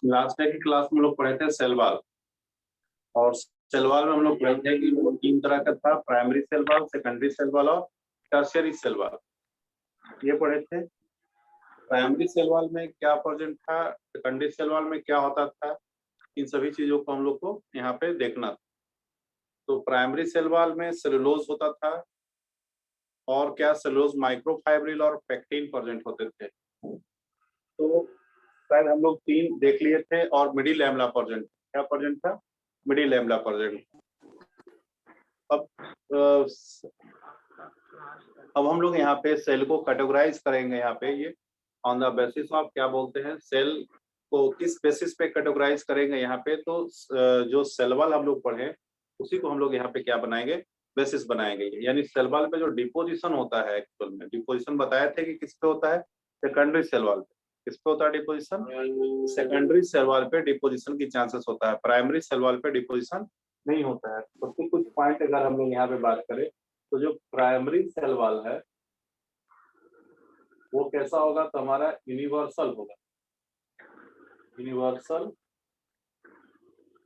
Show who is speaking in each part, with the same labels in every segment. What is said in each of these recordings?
Speaker 1: Last day की class में हम लोग पढ़े थे सेल वॉल, और सेल वॉल में हम लोग पढ़े थे कि वो 3 तरह का था, primary cell wall, secondary cell wall और टर्शियरी सेल वॉल। ये पढ़े थे। प्राइमरी सेल वॉल में क्या प्रेजेंट था, सेकेंडरी सेल वॉल में क्या होता था, इन सभी चीजों को हम लोग को यहाँ पे देखना था। तो प्राइमरी सेल वॉल में सेलुलोज होता था, और क्या सेलुलोज माइक्रोफाइब्रिल और पेक्टिन प्रेजेंट होते थे। तो शायद हम लोग 3 देख लिए थे, और मिडी लैमेला प्रेजेंट, क्या प्रेजेंट था, मिडी लैमेला प्रेजेंट। अब हम लोग यहाँ पे सेल को कैटेगराइज करेंगे। यहाँ पे ये ऑन द बेसिस ऑफ क्या बोलते हैं, सेल को किस बेसिस पे कैटेगराइज करेंगे यहाँ पे। तो जो सेल वॉल हम लोग पढ़े उसी को हम लोग यहाँ पे क्या बनाएंगे, बेसिस बनाएंगे। यानी सेल वॉल पे जो डिपोजिशन होता है, एक्चुअल में डिपोजिशन बताया थे कि किस पे होता है, सेकेंडरी सेल वॉल पे। किस पे होता है डिपोजिशन, सेकेंडरी सेल वॉल पे डिपोजिशन की चांसेस होता है, प्राइमरी सेल वॉल पे डिपोजिशन नहीं होता है। तो कुछ पॉइंट अगर हम लोग यहाँ पे बात करें, तो जो प्राइमरी सेल वॉल है वो कैसा होगा, तो हमारा यूनिवर्सल होगा, यूनिवर्सल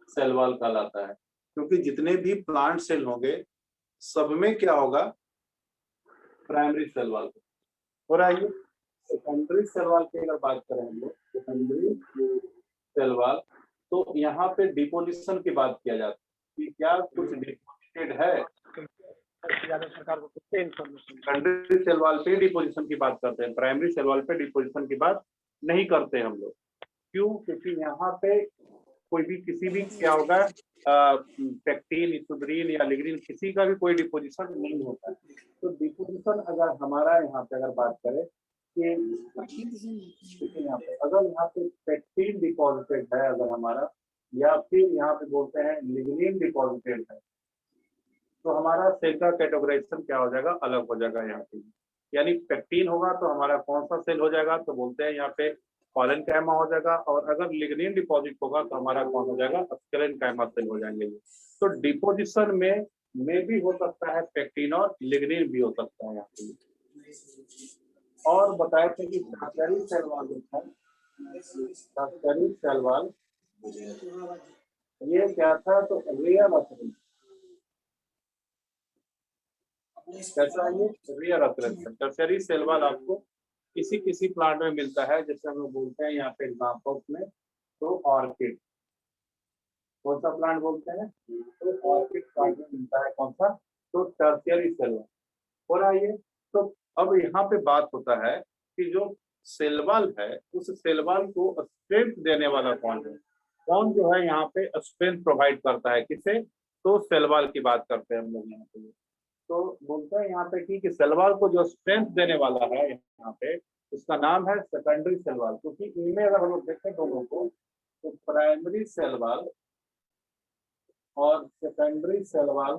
Speaker 1: सेल वॉल कहलाता है। क्योंकि जितने भी प्लांट सेल होंगे सब में क्या होगा, प्राइमरी सेल वॉल और आइए सेकेंडरी सेल वॉल की अगर बात करें हम लोग, सेकेंडरी सेल वॉल, तो यहाँ पे डिपोजिशन की बात किया जाता है कि क्या कुछ डिपोजिटेड है। सेकेंडरी सेल वॉल पे डिपोजिशन की बात करते हैं, प्राइमरी सेल वॉल पे डिपोजिशन की बात नहीं करते हम लोग। क्यों, क्योंकि यहाँ पे कोई भी किसी भी क्या होगा, पेक्टिन, इसुब्रीन या लिग्निन, किसी का भी कोई डिपोजिशन नहीं होता है। तो डिपोजिशन अगर हमारा यहाँ पे अगर बात करें कि यहाँ पे अगर यहाँ पे पेक्टिन डिपॉजिटेड है अगर हमारा, या फिर यहाँ पे बोलते हैं लिग्निन डिपॉजिटेड है, तो हमारा सेल का कैटेगराइजेशन क्या हो जाएगा, अलग हो जाएगा यहाँ पे। यानी पेक्टिन होगा तो हमारा कौन सा सेल हो जाएगा, तो बोलते हैं यहाँ पे कॉलेनकाइमा हो जाएगा, और अगर लिग्निन डिपॉजिट होगा तो हमारा कौन हो जाएगा, स्क्लेरेनकाइमा सेल हो जाएंगे। तो डिपोजिशन में भी हो सकता है पेक्टिन और लिग्निन भी हो सकता है यहाँ पे। और बताए थे कि टर्शियरी सेल वॉल था, टर्शियरी सेल वॉल ये क्या था, तो रियल ऑपरेशन, कैसा है ये, real operation. Tertiary cell wall आपको किसी किसी प्लांट में मिलता है, जैसे हम लोग बोलते हैं यहाँ पे एग्जाम्पल्स में, तो ऑर्किड, कौन सा प्लांट बोलते हैं, तो ऑर्किड प्लांट में मिलता है कौन सा, तो टर्शियरी सेल वॉल। और आइए तो अब यहाँ पे बात होता है कि जो सेल वॉल है उस सेल वॉल को स्ट्रेंथ देने वाला कौन है, कौन जो है यहाँ पे स्ट्रेंथ प्रोवाइड करता है, किसे, तो सेल वॉल की बात करते हैं हम लोग यहाँ पे। तो बोलते हैं यहाँ पे कि सेल वॉल को जो स्ट्रेंथ देने वाला है यहाँ पे, उसका नाम है सेकेंडरी सेल वॉल। क्योंकि इनमें अगर हम लोग देखें दोनों को, तो प्राइमरी सेल वॉल और सेकेंडरी सेल वॉल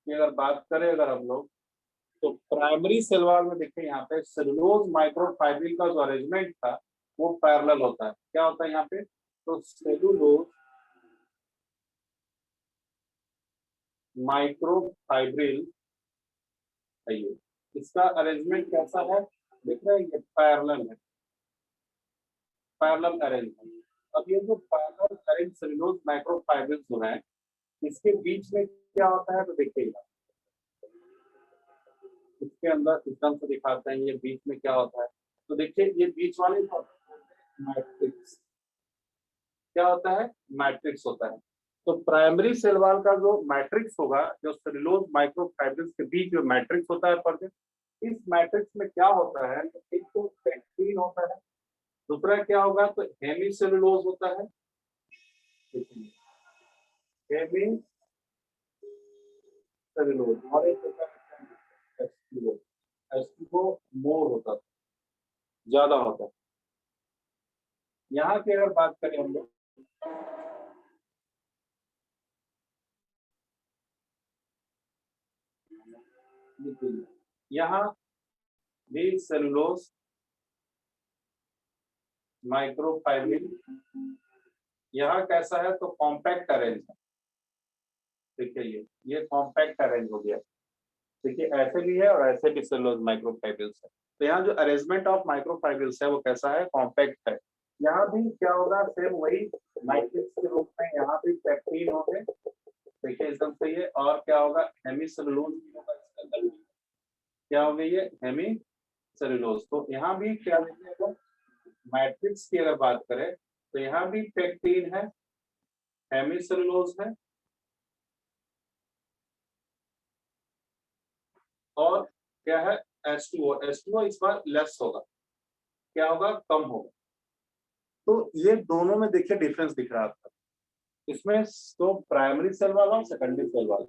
Speaker 1: की अगर बात करें अगर हम लोग, तो प्राइमरी सेल वॉल में देखिए यहाँ पे सेलुलोज माइक्रोफाइब्रिल का जो अरेंजमेंट था वो पैरेलल होता है। क्या होता है यहाँ पे, तो सेलुलोज माइक्रोफाइब्रिल, इसका अरेंजमेंट कैसा है, देख रहे हैं, ये पैरेलल है, पैरेलल अरेंजमेंट। अब ये जो पैरेलल अरेंज सेलुलोज माइक्रोफाइब्रिल जो है, इसके बीच में क्या होता है, तो देखिएगा इसके अंदर एकदम से दिखाते हैं ये बीच में क्या होता है। तो देखिए ये बीच वाले मैट्रिक्स, क्या होता है, मैट्रिक्स होता है। तो प्राइमरी सेल वॉल का जो मैट्रिक्स होगा, जो सेलुलोज माइक्रोफाइब्रिल्स के बीच में मैट्रिक्स होता है पर इस मैट्रिक्स में क्या होता है, एक तो पेक्टिन होता है, दूसरा क्या होगा, तो हेमी सेलुलोज होता है, हेमी सेलुलोज, और एक होता है एस्टिगो, एस्टिगो मोर होता है, ज्यादा होता है। यहाँ की अगर बात करें हम लोग, यहाँ भी सेलुलोज माइक्रोफाइब्रिल, यहाँ कैसा है, तो कॉम्पैक्ट अरेंज है। देखिए ये कॉम्पैक्ट अरेंज हो गया, देखिए ऐसे भी है और ऐसे भी सेलुलोज माइक्रोफाइब्रिल्स है। तो यहाँ जो अरेंजमेंट ऑफ माइक्रोफाइब्रिल्स है वो कैसा है, कॉम्पैक्ट है। यहाँ भी क्या होगा, सेम वही मैट्रिक्स के रूप में यहाँ भी पैक्टीन होंगे, देखिए एकदम सही है। और क्या होगा, हेमीसेलुलोज भी होगा इसके अंदर भी। क्या हो गई, ये हेमीसेलुलोज। तो यहाँ भी क्या देखिए, मैट्रिक्स की अगर बात करें तो यहाँ भी पैक्टीन है, हेमीसेलुलोज है, और क्या है, H2O। H2O इस बार लेस होगा, क्या होगा, कम होगा। तो ये दोनों में देखिए डिफरेंस दिख रहा था इसमें, तो प्राइमरी सेल वाला और सेकेंडरी सेल वाला।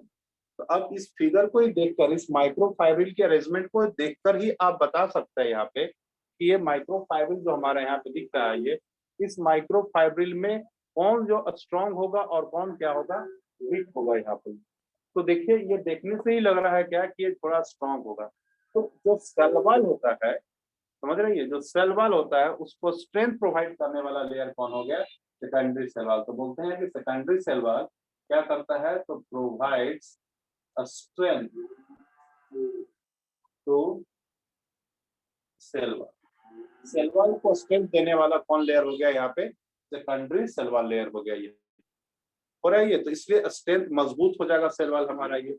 Speaker 1: तो अब इस फिगर को ही देखकर, इस माइक्रोफाइब्रिल के अरेंजमेंट को देखकर ही आप बता सकते हैं यहाँ पे कि ये माइक्रोफाइब्रिल जो हमारे यहाँ पे दिख रहा है, ये इस माइक्रोफाइब्रिल में कौन जो स्ट्रांग होगा और कौन क्या होगा, वीक होगा यहाँ पे। तो देखिए ये देखने से ही लग रहा है क्या कि ये थोड़ा स्ट्रांग होगा। तो जो सेल वॉल होता है, समझ रही है, जो सेल वॉल होता है उसको स्ट्रेंथ प्रोवाइड करने वाला लेयर कौन हो गया, सेकेंडरी सेल वॉल। तो बोलते हैं कि सेकेंडरी सेल वॉल क्या करता है, तो provides a strength to cell wall. Cell wall को स्ट्रेंथ देने वाला कौन लेयर हो गया यहाँ पे, सेकेंडरी सेल वॉल लेयर हो गया ये, हो रहा है ये। तो इसलिए स्ट्रेंथ मजबूत हो जाएगा सेल वॉल हमारा ये।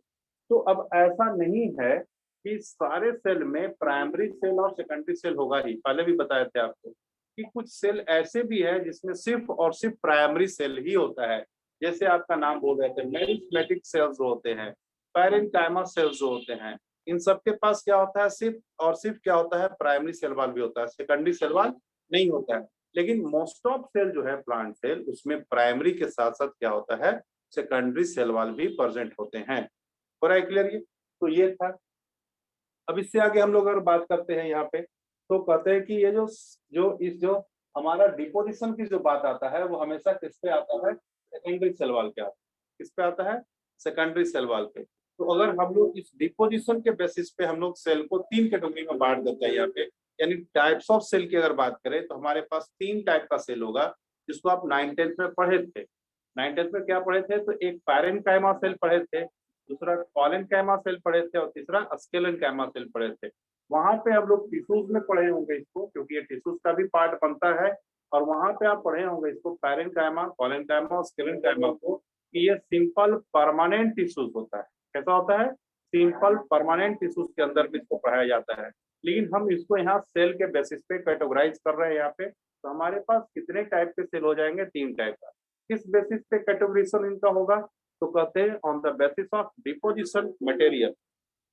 Speaker 1: तो अब ऐसा नहीं है कि सारे सेल में प्राइमरी सेल और सेकेंडरी सेल होगा ही, पहले भी बताए थे आपको कि कुछ सेल ऐसे भी है जिसमें सिर्फ और सिर्फ प्राइमरी सेल ही होता है। जैसे आपका नाम बोल रहे थे, मेरिस्टेमेटिक सेल्स जो होते हैं, पैरेन्काइमा सेल्स जो होते हैं, इन सबके पास क्या होता है, सिर्फ और सिर्फ क्या होता है, प्राइमरी सेल वॉल भी होता है, सेकेंडरी सेल वॉल नहीं होता है। लेकिन मोस्ट ऑफ सेल जो है प्लांट सेल, उसमें प्राइमरी के साथ साथ क्या होता है, सेकेंडरी सेल वॉल भी प्रेजेंट होते हैं। हो रहा है क्लियर ये? तो ये था। अब इससे आगे हम लोग अगर बात करते हैं यहाँ पे, तो कहते हैं कि ये जो जो हमारा डिपोजिशन की जो बात आता है, वो हमेशा किस पे आता है, सेकेंडरी सेल वॉल पे आता है। किस पे आता है, सेकेंडरी सेल वॉल पे। तो अगर हम लोग इस डिपोजिशन के बेसिस पे हम लोग सेल को तीन कैटेगरी में बांट देते हैं यहाँ पे, यानी टाइप्स ऑफ सेल की अगर बात करें तो हमारे पास तीन टाइप का सेल होगा, जिसको आप 9th-10th में पढ़े थे। 9th-10th में क्या पढ़े थे, तो एक पैरेन्काइमा सेल पढ़े थे, दूसरा कॉलेनकाइमा सेल पढ़े थे, और तीसरा स्केलेनकाइमा सेल पढ़े थे। वहां पे हम लोग टिश्यूज में पढ़े होंगे इसको, क्योंकि ये टिश्यूज का भी पार्ट बनता है। और वहां पे आप पढ़े होंगे इसको, पैरेन्काइमा, कॉलेनकाइमा और स्केलेनकाइमा को, कि ये सिंपल परमानेंट टिश्यूज होता है। कैसा होता है, सिंपल परमानेंट टिश्यूज के अंदर भी इसको पढ़ाया जाता है। लेकिन हम इसको यहाँ सेल के बेसिस पे कैटेगराइज कर रहे हैं यहाँ पे। तो हमारे पास कितने टाइप के सेल हो जाएंगे, तीन टाइप का। किस बेसिस पे कैटेगराइजेशन इनका होगा, तो कहते हैं on the basis of deposition material.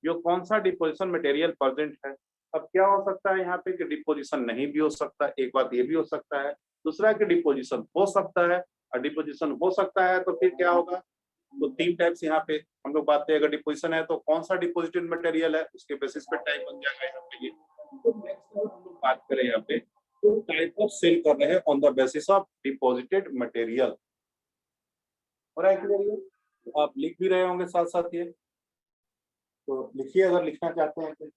Speaker 1: जो कौन सा डिपोजिशन मटेरियल प्रेजेंट है। अब क्या हो सकता है यहाँ पे कि डिपोजिशन नहीं भी हो सकता, एक बात ये भी हो सकता है। दूसरा कि डिपोजिशन हो सकता है, और डिपोजिशन हो सकता है तो फिर क्या होगा, तो तीन टाइप्स यहाँ पे हम लोग बात करें। अगर डिपोजिशन है तो कौन सा डिपोजिटेड मटेरियल है, उसके बेसिस पे टाइप बन जाएगा यहाँ पे ये। तो नेक्स्ट हम लोग बात करें यहाँ पे, तो टाइप ऑफ सेल कर रहे हैं on the basis of deposited material. और आप लिख भी रहे होंगे साथ साथ ये, तो लिखिए अगर लिखना चाहते हैं तो।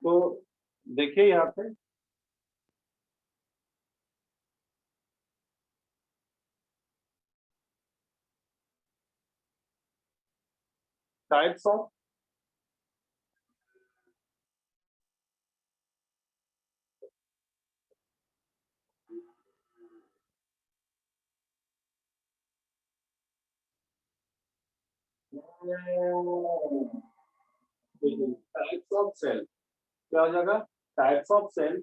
Speaker 1: तो देखिए यहाँ पे types of types of cell, क्या हो जाएगा, types of cell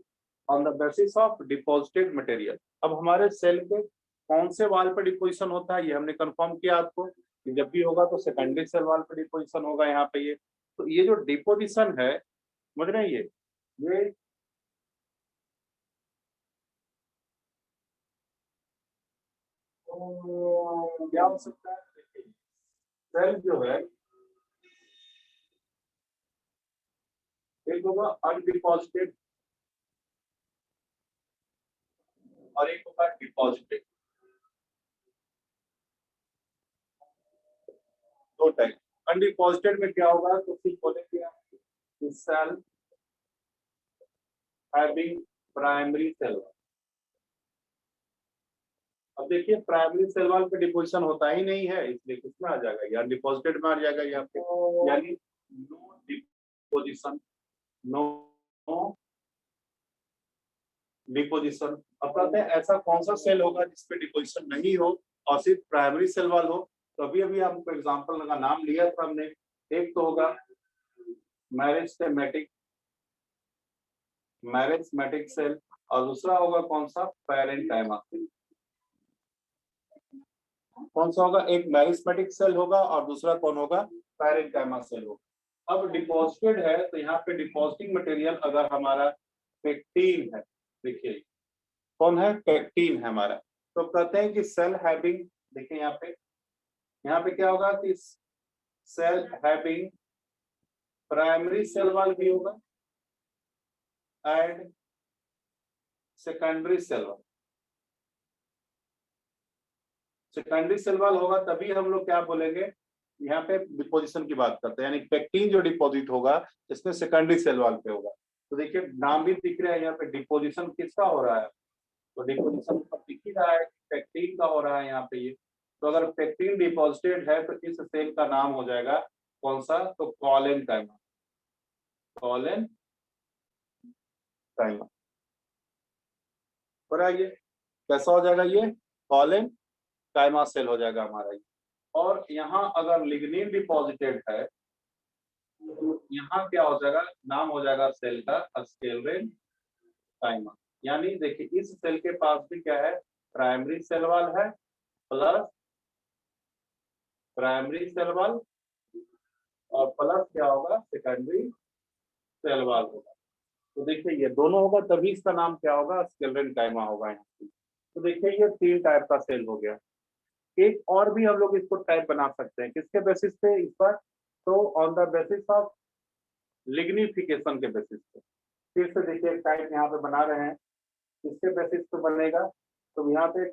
Speaker 1: on the basis of deposited material. अब हमारे सेल के कौन से वाल पर डिपोजिशन होता है, ये हमने कंफर्म किया आपको कि जब भी होगा तो सेकेंडरी सेल वाल पर डिपोजिशन होगा यहाँ पे ये। तो ये जो डिपोजिशन है, समझ रहे हैं ये क्या हो सकता है, सेल जो है एक होगा अनडिपॉजिटेड और एक होगा डिपॉजिटेड, दो टाइप। अनडिपॉजिटेड में क्या होगा, तो फिर बोलेंगे आप सेल हैविंग प्राइमरी सेल, अब देखिए प्राइमरी सेल वॉल पे डिपोजिशन होता ही नहीं है, इसलिए किसमें आ जाएगा, या डिपॉजिटेड में आ जाएगा यहाँ पे, यानी नो डिपोजिशन, नो डिपोजिशन। अब कहते हैं ऐसा कौन सा सेल होगा जिसपे डिपोजिशन नहीं हो और सिर्फ प्राइमरी सेल वॉल हो। तो अभी अभी आपको एग्जांपल का नाम लिया था हमने, एक तो होगा मैरिस्टेमेटिक सेल और दूसरा होगा कौन सा, पैरेन्काइमा सेल। कौन सा होगा, एक मैरिस्टेमेटिक सेल होगा और दूसरा कौन होगा, पैरेन्काइमा सेल होगा। अब डिपॉजिटेड है तो यहाँ पे डिपॉजिटिंग मटेरियल अगर हमारा पेक्टिन है, देखिए कौन है, पेक्टिन है हमारा, तो कहते हैं कि सेल हैविंग, देखिए यहाँ पे क्या होगा कि cell having primary cell wall भी होगा and secondary cell wall. Secondary cell wall होगा तभी हम लोग क्या बोलेंगे, यहाँ पे डिपोजिशन की बात करते हैं, यानी पेक्टिन जो डिपॉजिट होगा इसमें सेकेंडरी सेल वॉल पे होगा। तो देखिए नाम भी दिख रहा है यहाँ पे, डिपोजिशन किसका हो रहा है, तो डिपोजिशन दिख ही रहा है, पेक्टिन का हो रहा है यहाँ पे ये। तो अगर पेक्टिन डिपॉजिटेड है तो इस सेल का नाम हो जाएगा कौन सा, तो पैरेन्काइमा, पैरेन्काइमा। हो रहा है ये, कैसा हो जाएगा ये, पैरेन्काइमा सेल हो जाएगा हमारा ये। और यहाँ अगर लिग्निन डिपॉजिटेड है तो यहाँ क्या हो जाएगा, नाम हो जाएगा सेल का स्क्लेरेनकाइमा। यानी देखिए इस सेल के पास भी क्या है, प्राइमरी सेल वॉल है प्लस प्राइमरी सेल वॉल और प्लस क्या होगा, सेकेंडरी सेल वॉल होगा। तो देखिए ये दोनों होगा तभी इसका नाम क्या होगा, स्क्लेरेनकाइमा होगा यहाँ पे। तो देखिए ये 3 टाइप का सेल हो गया। एक और भी हम लोग इसको टाइप बना सकते हैं, किसके बेसिस पे, इस पर, तो on the basis of lignification के बेसिस पे। फिर से देखिए एक टाइप यहाँ पे बना रहे हैं, किसके बेसिस पे बनेगा, तो यहाँ पे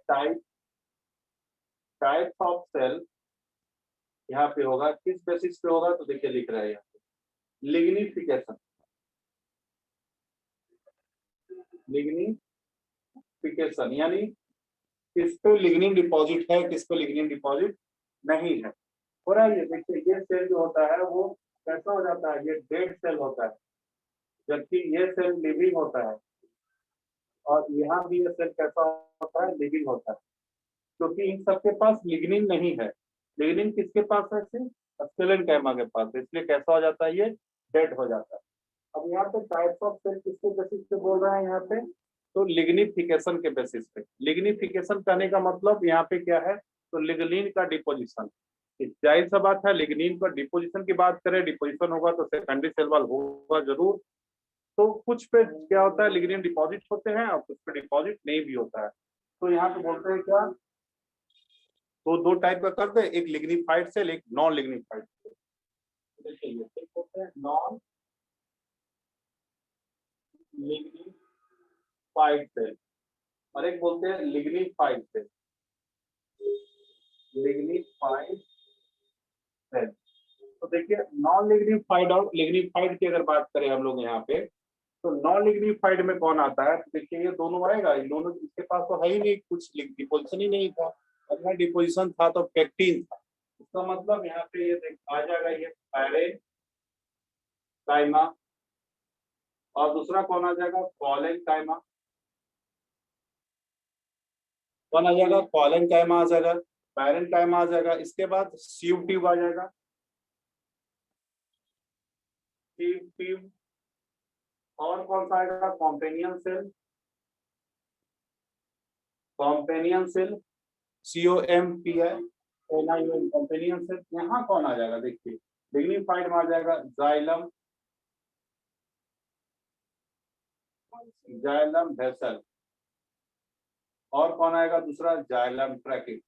Speaker 1: टाइप ऑफ सेल यहाँ पे होगा, किस बेसिस पे होगा, तो देखिए लिख रहे हैं यहाँ पे लिग्निफिकेशन, यानी किस पे लिग्निन डिपॉजिट है, किस पे लिग्निन डिपॉजिट नहीं है। हो रहा है ये, देखिए ये सेल जो होता है वो कैसा हो जाता है, ये डेड सेल होता है, जबकि ये सेल लिविंग होता है, और यहाँ भी ये सेल कैसा होता है, लिविंग होता है, क्योंकि इन सबके पास लिग्निन नहीं है। लिग्निन किसके पास है, सिर्फ स्क्लेरेनकाइमा के पास है, इसलिए कैसा हो जाता है, ये डेड हो जाता है। अब यहाँ पे टाइप्स ऑफ सेल किसके बेसिस पे बोल रहे हैं यहाँ पे, तो लिग्निफिकेशन के बेसिस पे। लिग्निफिकेशन करने का मतलब यहाँ पे क्या है, तो लिग्निन का डिपोजिशन। जाहिर सा बात है, लिग्निन का डिपोजिशन की बात करें, डिपोजिशन होगा तो सेकेंडरी सेल वॉल होगा जरूर। तो कुछ पे क्या होता है, लिग्निन डिपॉजिट होते हैं और कुछ पे डिपॉजिट नहीं भी होता है। तो यहाँ पे बोलते हैं क्या, तो 2 टाइप का करते हैं, एक लिग्निफाइड सेल, एक नॉन लिग्निफाइड सेल। देखिए ये बोलते हैं नॉन लिग्निफाइड सेल और एक बोलते हैं लिग्निफाइड सेल। लिग्निफाइड सेल, तो देखिए नॉन लिग्निफाइड और लिग्निफाइड की अगर बात करें हम लोग यहाँ पे, तो नॉन लिग्निफाइड में कौन आता है, तो देखिए ये दोनों आएगा, इन दोनों इसके पास तो है ही नहीं, कुछ डिपोजिशन ही नहीं था, अगर डिपोजिशन था तो पेक्टिन था। इसका मतलब यहाँ पे ये आ जाएगा, ये पैरेन्काइमा और दूसरा कौन आ जाएगा, पैरेन्काइमा। कौन आ जाएगा, पैरेन्काइमा आ जाएगा, पैरेन्काइमा आ जाएगा। इसके बाद सीव ट्यूब आ जाएगा, सीव ट्यूब। और कौन सा आएगा, companion cell, companion cell, COMPINION, companion cell. यहाँ कौन आ जाएगा, देखिए लिग्निफाइड में आ जाएगा जाइलम, जाइलम वेसल, और कौन आएगा दूसरा, जाइलम ट्रैकिक,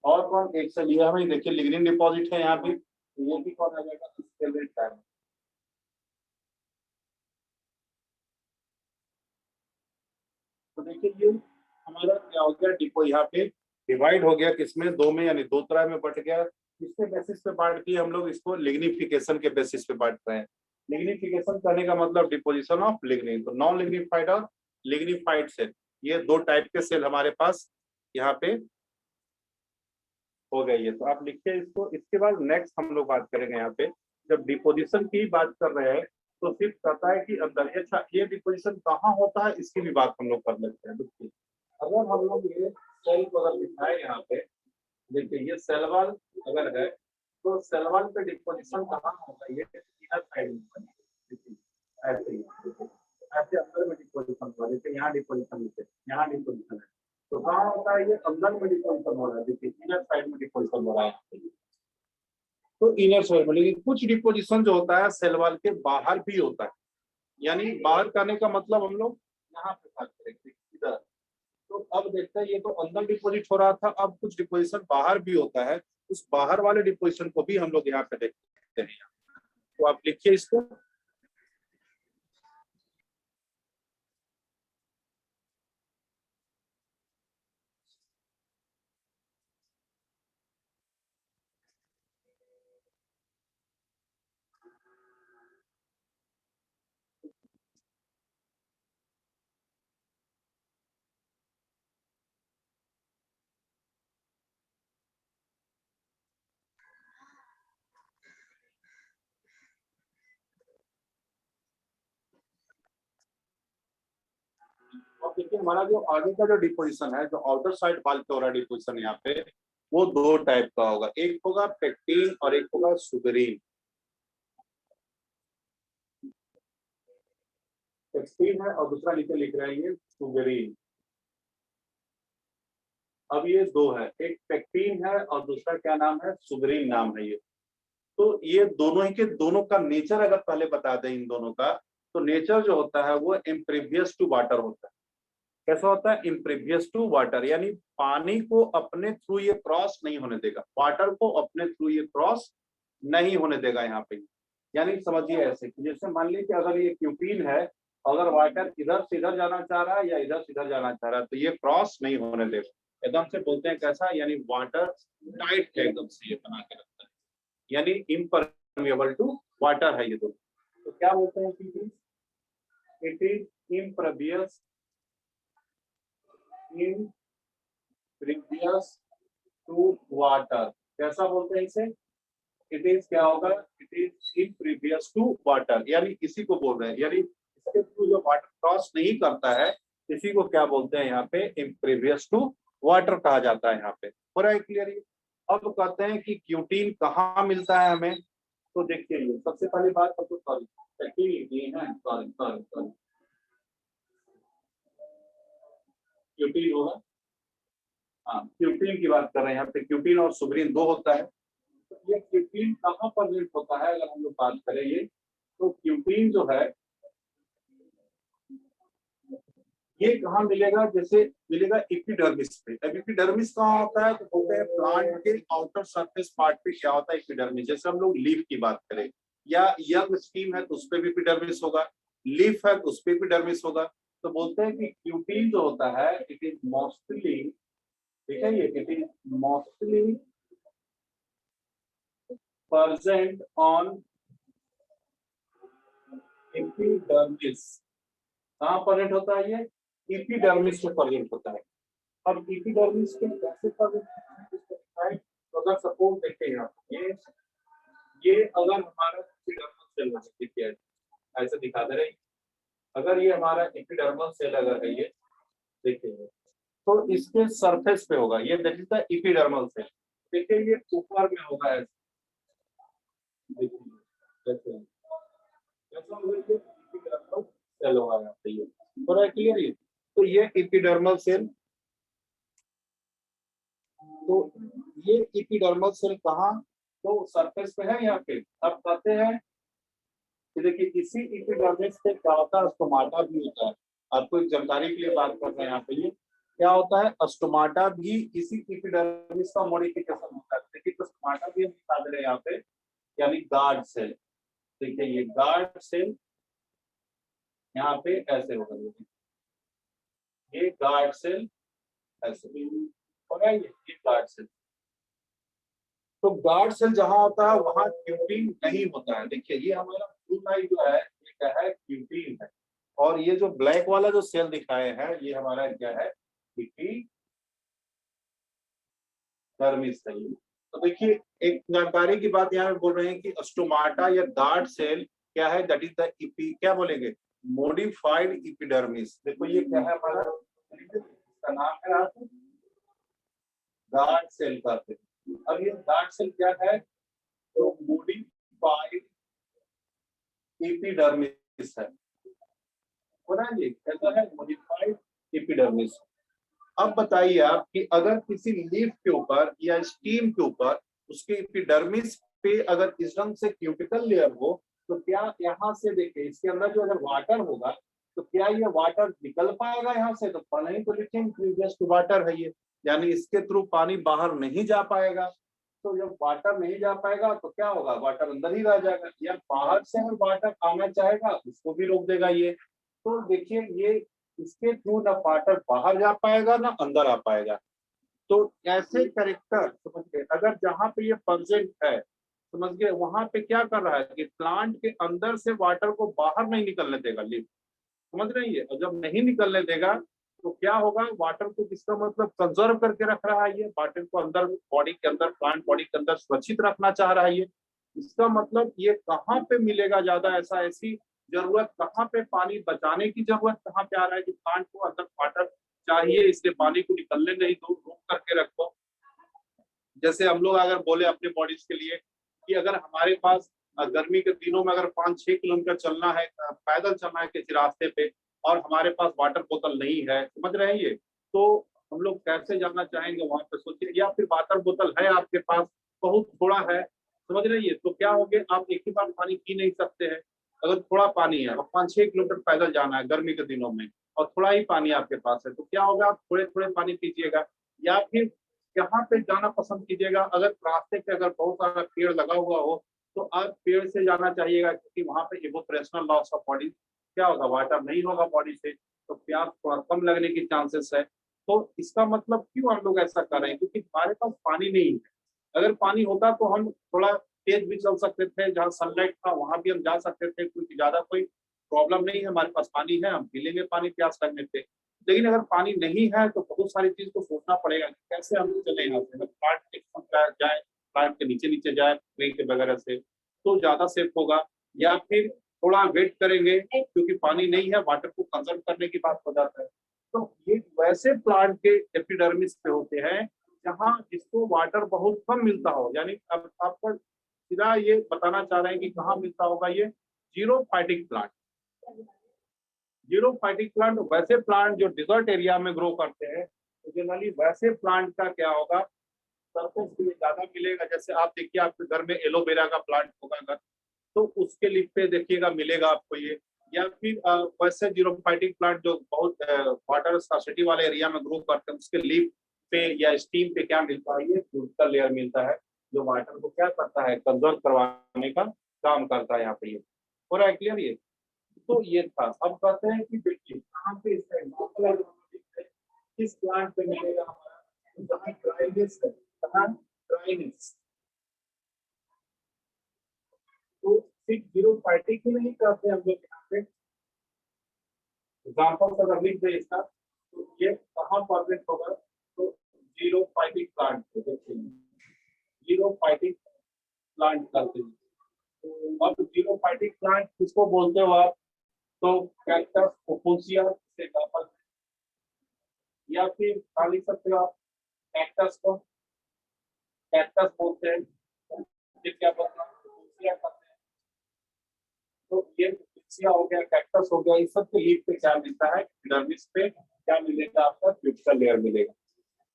Speaker 1: और कौन, एक सेल ये हमें देखिए लिग्निन डिपॉजिट है यहाँ पे, ये भी कौन आ जाएगा, स्क्लेरेनकाइमा। तो देखिए ये हमारा क्या हो गया, डिपो यहाँ पे डिवाइड हो गया, किसमें, 2 में, यानी 2 तरह में बट गया। किसके बेसिस पे बांट दिए हम लोग इसको, लिग्निफिकेशन के बेसिस पे बांट रहे हैं। लिग्निफिकेशन करने का मतलब डिपोजिशन ऑफ लिग्निन, तो नॉन लिग्निफाइड और लिग्निफाइड सेल। ये 2 टाइप के सेल हमारे पास यहाँ पे हो गई है। तो आप लिखिए इसको। इसके बाद नेक्स्ट हम लोग बात करेंगे यहाँ पे, जब डिपोजिशन की बात कर रहे हैं तो सिर्फ कहता है कि अंदर। अच्छा, ये डिपोजिशन कहाँ होता है इसकी भी बात हम लोग कर लेते हैं। देखिए, अगर हम लोग ये सेल को अगर दिखाए यहाँ पे, देखिए ये सेल वॉल अगर है तो सेल वॉल पे डिपोजिशन कहाँ होता है, ये इनर साइड में। देखिए ऐसे ही, ऐसे अंदर में डिपोजिशन होगा। जैसे यहाँ डिपोजिशन है, यहाँ डिपोजिशन है, तो कहाँ होता है, ये अंदर में डिपोजिशन हो रहा है। देखिए इनर साइड में डिपोजिशन हो रहा है, तो इनर साइड में। लेकिन कुछ डिपोजिशन जो होता है सेल वॉल के बाहर भी होता है, यानी बाहर करने का मतलब हम लोग यहाँ पे बात करेंगे इधर। तो अब देखते हैं, ये तो अंदर डिपोजिट हो रहा था, अब कुछ डिपोजिशन बाहर भी होता है, उस बाहर वाले डिपोजिशन को भी हम लोग यहाँ पे देखते हैं। तो आप लिखिए इसको। और देखिए हमारा जो आगे का जो डिपोजिशन है, जो आउटर साइड वाल पे हो रहा है डिपोजिशन यहाँ पे, वो 2 टाइप का होगा। एक होगा पेक्टिन और एक होगा सुगरीन। पेक्टिन है और दूसरा नीचे लिख रहे हैं ये सुगरीन। अब ये 2 है, एक पेक्टिन है और दूसरा क्या नाम है, सुगरीन नाम है ये। तो ये दोनों ही के दोनों का नेचर अगर पहले बता दें इन दोनों का, तो नेचर जो होता है वो इम्प्रीवियस टू वाटर होता है। कैसा होता है, इम्प्रीवियस टू वाटर, यानी पानी को अपने थ्रू ये क्रॉस नहीं होने देगा, वाटर को अपने थ्रू ये क्रॉस नहीं होने देगा यहाँ पे। यानी समझिए ऐसे कि जैसे मान लीजिए कि अगर ये क्यूटीन है, अगर वाटर इधर से इधर जाना चाह रहा है या इधर से इधर जाना चाह रहा है, तो ये क्रॉस नहीं होने देगा। एकदम से बोलते हैं कैसा, यानी वाटर टाइट है, एकदम से ये बना के रखता है, यानी इम्परमिएबल टू वाटर है ये दो। तो क्या बोलते हैं कि it is impervious impervious to water. कैसा बोलते हैं इसे, इट इज क्या होगा, it is impervious to water, यानी इसी को बोल रहे हैं, यानी इसके थ्रू जो वाटर क्रॉस नहीं करता है, इसी को क्या बोलते हैं यहाँ पे, इम्परवियस टू वाटर कहा जाता है यहाँ पे। हो रहा है क्लियर ये। अब कहते हैं कि क्यूटीन कहाँ मिलता है हमें, तो देखिए ये सबसे पहली बात तो सॉरी क्यूटीन होगा। हाँ, क्यूटीन की बात कर रहे हैं यहाँ पे, क्यूटीन और सुब्रीन 2 होता है। तो ये क्यूटीन कहाँ प्रेजेंट होता है अगर हम लोग बात करें ये, तो क्यूटीन जो है ये कहाँ मिलेगा, जैसे मिलेगा एपिडर्मिस पे। अब एपिडर्मिस कहाँ होता है, तो बोलते हैं प्लांट के आउटर सरफेस पार्ट पे क्या होता है, एपिडर्मिस। जैसे हम लोग लीफ की बात करें, या यंग स्टीम है तो उस पर भी एपिडर्मिस होगा, लीफ है तो उस पर एपिडर्मिस होगा। तो बोलते हैं कि क्यूटीन जो होता है इट इज मोस्टली, ठीक है, ये it is mostly present on epidermis। कहाँ प्रेजेंट होता है ये, एपिडर्मिस में प्रेजेंट होता है। अब एपिडर्मिस के कैसे प्रेजेंट है, तो अगर सपोज देखते हैं ये अगर हमारा एपिडर्मल सेल है, देखिए ऐसे दिखा दे रहे, अगर ये हमारा एपिडर्मल सेल अगर है ये, देखिए तो इसके सरफेस पे होगा, ये that is the epidermal cell. देखिए ये ऊपर में होगा ऐसे, देखिए सेल होगा यहाँ पे, ये पूरा क्लियर ये। तो ये एपिडर्मल सेल, तो ये एपिडर्मल सेल कहाँ, तो सरफेस पे है यहाँ पे। अब कहते हैं कि देखिए इसी एपिडर्मिस से क्या होता है, स्टोमाटा भी होता है। आपको एक जानकारी के लिए बात कर रहे हैं यहाँ पे, ये क्या होता है, स्टोमाटा भी इसी एपिडर्मिस का मॉडिफिकेशन होता है। देखिए तो स्टोमाटा भी हम दिखा दे रहे हैं यहाँ पे, यानी गार्ड सेल। देखिए ये गार्ड सेल यहाँ पे ऐसे होगा, ये गार्ड सेल ऐसे होगा, ये गार्ड सेल। तो गार्ड सेल जहां होता है वहां क्यूटीन नहीं होता है। देखिए ये हमारा ब्लू लाइन जो है ये क्या है, क्यूटीन है, और और ये जो ब्लैक वाला जो सेल दिखाए हैं ये हमारा क्या है, एपिडर्मिस है ये। तो देखिए एक जानकारी की बात यहाँ पे बोल रहे हैं कि स्टोमाटा या गार्ड सेल क्या है, दैट इज द क्या बोलेंगे, मॉडिफाइड एपिडर्मिस। देखो ये क्या है हमारा, इसका नाम है गार्ड सेल का। अब ये गार्ड सेल क्या है, तो मॉडिफाइड एपिडर्मिस है, जी कैसा है, मॉडिफाइड एपिडर्मिस। अब बताइए आप कि अगर किसी लीफ के ऊपर या स्टीम के ऊपर उसके एपिडर्मिस पे अगर इस रंग से क्यूटिकल लेयर हो, तो क्या यहाँ से देखिए इसके अंदर जो अगर वाटर होगा तो क्या ये वाटर निकल पाएगा यहाँ से, तो नहीं, तो लिखेंगे जस्ट वाटर है ये, यानी इसके थ्रू पानी बाहर नहीं जा पाएगा। तो जब वाटर नहीं जा पाएगा तो क्या होगा, वाटर अंदर ही रह जाएगा, या बाहर से अगर वाटर आना चाहेगा उसको भी रोक देगा ये। तो देखिए ये इसके थ्रू ना वाटर बाहर जा पाएगा ना अंदर आ पाएगा। तो ऐसे कैरेक्टर समझ गए, अगर जहां पे ये प्रेजेंट है समझ गए, वहां पे क्या कर रहा है कि प्लांट के अंदर से वाटर को बाहर नहीं निकलने देगा लीफ, समझ रही है, और जब नहीं निकलने देगा तो क्या होगा, वाटर को किसका मतलब कंजर्व करके रख रहा है, ये वाटर को अंदर बॉडी के अंदर, प्लांट बॉडी के अंदर सुरक्षित रखना चाह रहा है ये। इसका मतलब ये कहाँ पे मिलेगा ज्यादा, ऐसा ऐसी जरूरत कहाँ पे, पानी बचाने की जरूरत कहाँ पे आ रहा है कि प्लांट को अंदर वाटर चाहिए, इसलिए पानी को निकलने नहीं दो, रोक करके रखो। जैसे हम लोग अगर बोले अपने बॉडीज के लिए कि अगर हमारे पास गर्मी के दिनों में अगर 5-6 किलोमीटर चलना है, पैदल चलना है किसी रास्ते पे, और हमारे पास वाटर बोतल नहीं है, समझ रहे हैं ये, तो हम लोग कैसे जाना चाहेंगे वहां पे, सोचिए। या फिर वाटर बोतल है आपके पास, बहुत थोड़ा है, समझ रहे हैं, तो क्या हो गया, आप एक ही बार पानी पी नहीं सकते हैं। अगर थोड़ा पानी है और 5-6 किलोमीटर पैदल जाना है गर्मी के दिनों में, और थोड़ा ही पानी आपके पास है, तो क्या होगा, आप थोड़े थोड़े पानी पीजिएगा। या फिर यहाँ पे जाना पसंद कीजिएगा, अगर रास्ते पे अगर बहुत सारा पेड़ लगा हुआ हो तो आप पेड़ से जाना चाहिएगा, क्योंकि वहां पे इवोपरेशनल लॉस ऑफ बॉडी क्या होगा, वाटर नहीं होगा बॉडी से, तो प्यास थोड़ा कम लगने की चांसेस है। तो इसका मतलब क्यों हम लोग ऐसा कर रहे हैं, क्योंकि हमारे पास पानी नहीं है। अगर पानी होता तो हम थोड़ा तेज भी चल सकते थे, जहाँ सनलाइट था वहां भी हम जा सकते थे, क्योंकि ज्यादा कोई प्रॉब्लम नहीं है, हमारे पास पानी है, हम पी लेंगे पानी प्यास लगने पे। लेकिन अगर पानी नहीं है तो बहुत सारी चीज को सोचना पड़ेगा कि कैसे हम चले यहाँ से, प्लांट के जाए, प्लांट के नीचे नीचे जाए ट्री के वगैरह से, तो ज्यादा सेफ होगा। या फिर थोड़ा वेट करेंगे, क्योंकि पानी नहीं है, वाटर को कंजर्व करने की बात हो जाता है। तो ये वैसे प्लांट के एपिडर्मिस पे होते हैं जहाँ जिसको वाटर बहुत कम मिलता हो, यानी अब आपको सीधा ये बताना चाह रहे हैं कि कहाँ मिलता होगा ये, जीरोफाइटिक प्लांट। जीरोफाइटिक प्लांट वैसे प्लांट जो डिजर्ट एरिया में ग्रो करते हैं, तो जनरली वैसे प्लांट का क्या होगा, सरफेस के लिए ज्यादा मिलेगा। जैसे आप देखिए आपके घर में एलोवेरा का प्लांट होगा अगर, तो उसके लीफ पे देखिएगा मिलेगा आपको ये। या फिर वैसे जीरोफाइटिक प्लांट जो बहुत वाटर स्कार्सिटी वाले एरिया में ग्रो करते हैं, उसके लीफ पे या स्टीम पे क्या मिलता है, ये क्यूटिकल लेयर मिलता है, जो वाटर को क्या करता है, कंजर्व करवाने का काम करता है यहाँ पे ये। पूरा क्लियर ये। तो ये था। अब कहते हैं कि देखिए कहाँ पे इसका एग्जाम्पल है, किस प्लांट पे मिलेगा हमारा, तो जहाँ ड्राइनेस है, कहाँ ड्राइनेस, तो सिर्फ जीरोफाइटिक ही नहीं कहते हम लोग यहाँ पे, एग्जाम्पल अगर लिख दे इसका, तो ये कहाँ परफेक्ट होगा, तो जीरोफाइटिक प्लांट पे देखिए, जीरोफाइटिक प्लांट करते हैं। तो अब जीरोफाइटिक प्लांट किसको बोलते हो आप, तो कैक्टस ओफोसिया से एग्जाम्पल, या फिर खा लिख सकते हो आप कैक्टस को, कैक्टस बोलते हैं, फिर क्या बोलते हैं, ओफोसिया करते हैं। तो ये ओफोसिया हो गया, कैक्टस हो गया, इस सब के लीफ पे क्या मिलता है, एपिडर्मिस पे क्या मिलेगा, आपका क्यूटिकल लेयर मिलेगा।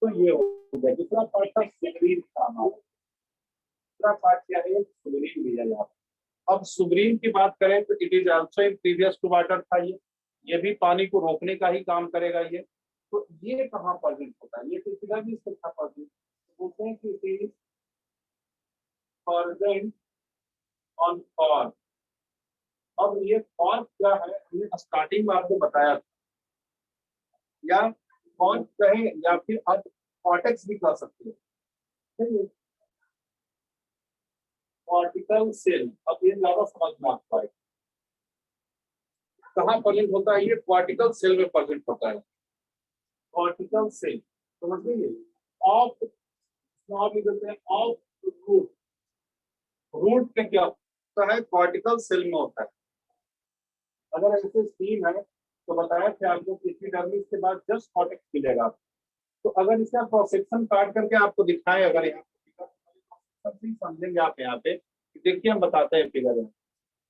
Speaker 1: तो ये हो गया। दूसरा पार्ट था सुबरीन का, दूसरा पार्ट क्या है, सुबरीन मिला यहाँ। अब सुबरीन की बात करें तो it is also pervious to water था ये भी पानी को रोकने का ही काम करेगा ये। तो ये कहाँ प्रेजेंट होता है, ये तो सीधा भी इसका प्रेजेंट बोलते हैं कि it is present on cork. अब ये कॉर्क क्या है, हमने स्टार्टिंग में आपको बताया था, या कॉर्क कहें या फिर आप कॉर्टेक्स भी कह सकते हो, कॉर्टिकल सेल। अब ये ज्यादा समझ में आता है, कहाँ प्रेजेंट होता है? ये कॉर्टिकल सेल में प्रेजेंट होता है। कॉर्टिकल सेल समझ गए? ऑफ ऑफ रूट, रूट में क्या होता है? कॉर्टिकल सेल में होता है। अगर ऐसे सीन है तो बताया कि आपको एपिडर्मिस के बाद जस्ट कॉर्टेक्स मिलेगा। तो अगर इसका क्रॉस सेक्शन काट करके आपको दिखाएं, अगर यहाँ समझेंगे आप यहाँ पे, देखिए हम बताते हैं फिगर में।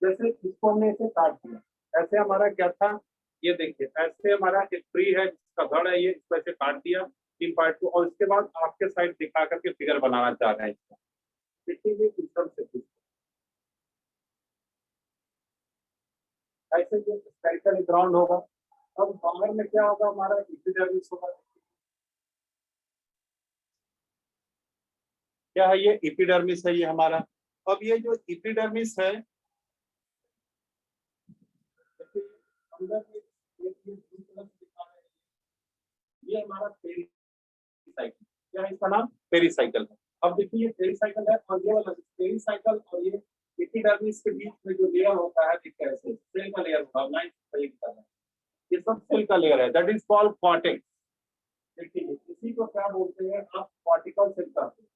Speaker 1: जैसे इसको हमने ऐसे काट दिया, ऐसे हमारा क्या था, ये देखिए ऐसे हमारा एक ट्री है जिसका धड़ है, ये इसको ऐसे काट दिया 3 पार्ट को, और इसके बाद आपके साइड दिखा करके फिगर बनाना चाह रहे हैं इसका। देखिए ये एकदम से ऐसे ये स्पेरिकल ग्राउंड होगा। अब बाहर में क्या होगा? हमारा एपिडर्मिस होगा। क्या है? ये एपिडर्मिस है ये हमारा। अब ये जो एपिडर्मिस है, अंदर में ये हमारा पेरीसाइकिल, क्या है इसका नाम? पेरीसाइकिल है। अब देखिए ये पेरीसाइकिल है, और ये वाला पेरीसाइकिल और ये एपिडर्मिस के बीच में जो लेयर होता है, देखिए ऐसे सेल का लेयर होगा, लाइन सही कर रहा है, ये सब सेल का लेयर है, दैट इज कॉल्ड कॉर्टेक्स। देखिए इसी को क्या बोलते हैं आप? कॉर्टिकल सेल कहते हैं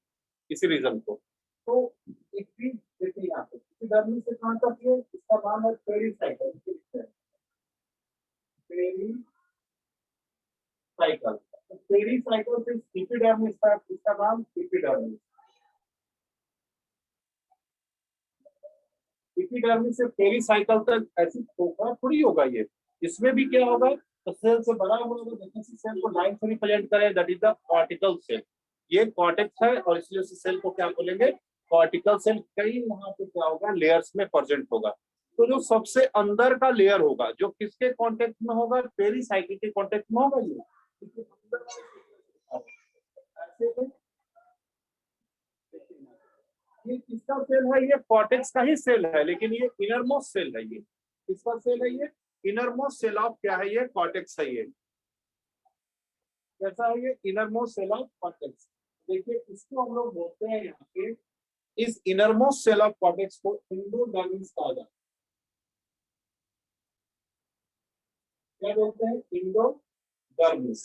Speaker 1: इसी रीजन को। तो एक चीज देखिए यहाँ पे एपिडर्मिस से कहाँ तक है, इसका नाम है पेरीसाइकिल। पेरीसाइकिल, पेरीसाइकिल से एपिडर्मिस का इसका नाम एपिडर्मिस। एपिडर्मिस से पेरीसाइकिल तक ऐसी होगा थोड़ी होगा ये, इसमें भी क्या होगा? तो सेल से बड़ा होगा, जैसे सेल को लाइन से रिप्रेजेंट करें, that is the cortical cell. ये कॉर्टेक्स है और इसलिए उस सेल को क्या बोलेंगे? Cortical cell. कई वहां पे क्या होगा? लेयर्स में प्रेजेंट होगा। तो जो सबसे अंदर का लेयर होगा, जो किसके कांटेक्ट में होगा? पेरीसाइकिल के कांटेक्ट में होगा ये। ये किसका सेल है? ये कॉर्टेक्स का ही सेल है, लेकिन ये इनरमोस्ट सेल है। ये किसका सेल है? ये इनरमोस्ट सेल ऑफ क्या है? ये कॉर्टेक्स है। ये कैसा है? ये इनरमोस्ट सेल ऑफ कॉर्टेक्स। देखिए इसको हम लोग बोलते हैं यहाँ पे, इस इनरमोस्ट सेल ऑफ कॉर्टेक्स को एंडोडर्मिस कहा जाता है। क्या बोलते हैं? एंडोडर्मिस।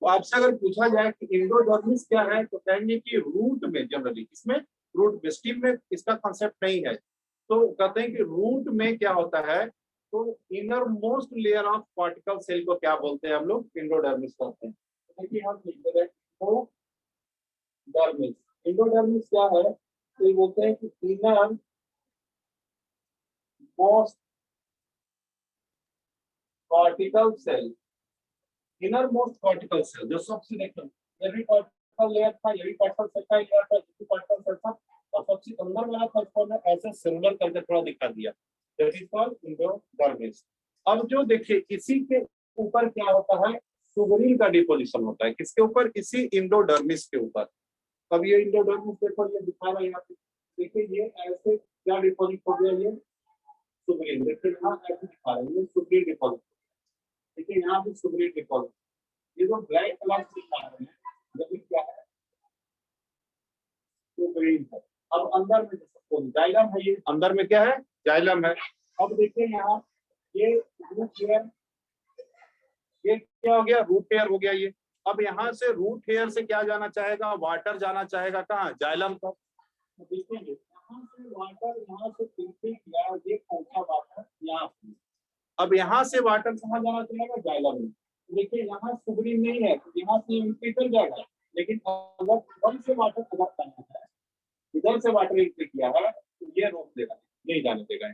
Speaker 1: तो आपसे अगर पूछा जाए कि एंडोडर्मिस क्या है, तो कहेंगे कि रूट में, जनरली इसमें रूट में, स्टीम में इसका कॉन्सेप्ट नहीं है। तो कहते हैं कि रूट में क्या होता है, तो innermost layer of cortical cell को क्या बोलते हैं हम लोग? एंडोडर्मिस कहते हैं। तो देखिए हम लिखते हैं एंडोडर्मिस। एंडोडर्मिस क्या है? तो ये बोलते हैं कि innermost cortical cell, innermost cortical cell जो सबसे, देखो ये भी कॉर्टिकल लेयर था, ये भी कॉर्टिकल सेल का लेयर था, ये भी कॉर्टिकल सेल था, और सबसे अंदर वाला कॉर्टिकल ने ऐसे सिल्वर करके थोड़ा दिखा दिया, दैट इज कॉल्ड एंडोडर्मिस। अब जो देखिए इसी के ऊपर क्या होता है? सुबरीन का डिपोजिशन होता है। किसके ऊपर? इसी एंडोडर्मिस के ऊपर। अब ये एंडोडर्मिस देखो, ये दिखा रहा है यहाँ पे, देखिए ये ऐसे क्या डिपोजिट हो गया? ये सुबरीन, देखिए यहाँ ऐसे दिखा रहा है, ये सुबरीन डिपोजिट। देखिए यहाँ भी सुबरीन डिपोजिट, ये जो ब्लैक कलर से दिखा रहे हैं, ये क्या है? सुबरीन है। अब अंदर में जाइलम है, ये अंदर में क्या है? जाइलम है। अब देखिए यहाँ ये रूट हेयर, ये क्या हो गया? रूट हेयर हो गया ये। अब यहाँ से रूट हेयर से क्या जाना चाहेगा? वाटर जाना चाहेगा कहाँ? जाइलम तक। तो देखिए यहाँ से वाटर, यहाँ से फिल्टर किया, ये पहुंचा वाटर यहाँ पे। अब यहाँ से वाटर कहाँ जाना चाहेगा? जाइलम में। देखिए यहाँ सुबरीन नहीं है, तो यहाँ से निकल जाएगा, लेकिन अगर इधर से वाटर अगर करना है, इधर से वाटर एंट्री किया है, तो ये रोक देगा, नहीं जाने देगा।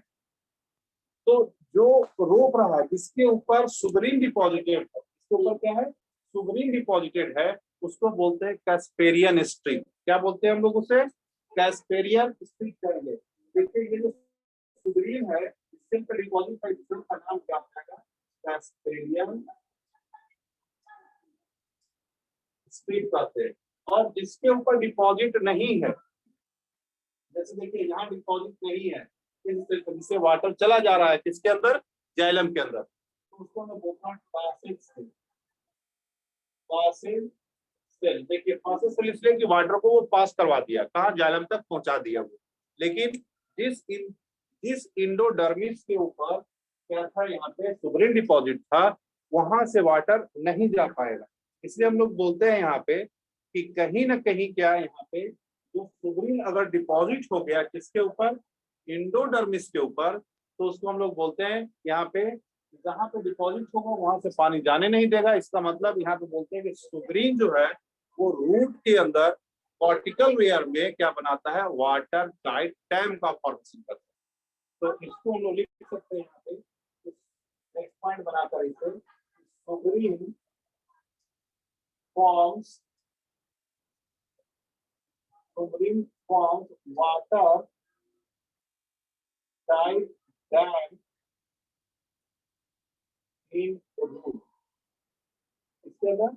Speaker 1: तो जो रोक रहा है, जिसके ऊपर सुबरीन डिपॉजिटेड है, इसके ऊपर क्या है? सुबरीन डिपॉजिटेड है, उसको बोलते हैं कैस्पेरियन स्ट्रिप। क्या बोलते हैं हम लोग उसे? कैस्पेरियन स्ट्रिप कहेंगे। देखिए ये जो सुबरीन है, इसके ऊपर डिपॉजिट है, इसका नाम क्या होगा? कैस्पेरियन स्ट्रिप कहते हैं। और जिसके ऊपर डिपॉजिट नहीं है, जैसे देखिए यहाँ डिपॉजिट नहीं है, जिससे वाटर चला जा रहा है किसके अंदर? जाइलम के अंदर, तो उसको मैं बोलता हूँ पासिव सेल। पासिव सेल, देखिए पासिव सेल इसलिए कि वाटर को वो पास करवा दिया, कहाँ? जाइलम तक पहुंचा दिया वो। लेकिन जिस इंडोडर्मिस के ऊपर क्या था यहाँ पे सुब्रीन डिपॉजिट था, वहां से वाटर नहीं जा पाएगा। इसलिए हम लोग बोलते हैं यहाँ पे कि कहीं ना कहीं क्या यहाँ पे जो सुब्रीन अगर डिपॉजिट हो गया किसके ऊपर, इंडोडर्मिस के ऊपर, तो उसको हम लोग बोलते हैं यहाँ पे जहां पे डिपॉजिट होगा वहां से पानी जाने नहीं देगा। इसका मतलब यहाँ पे बोलते हैं कि सुब्रीन जो है वो रूट के अंदर कॉर्टिकल लेयर में क्या बनाता है, वाटर टाइट डैम का फॉर्मेशन करता है। तो इसको हम लोग लिख सकते हैं यहाँ पे नेक्स्ट पॉइंट बनाकर इसे, सुब्रीन फॉर्म्स वाटर टाइट डैम इन रूट। इसके अंदर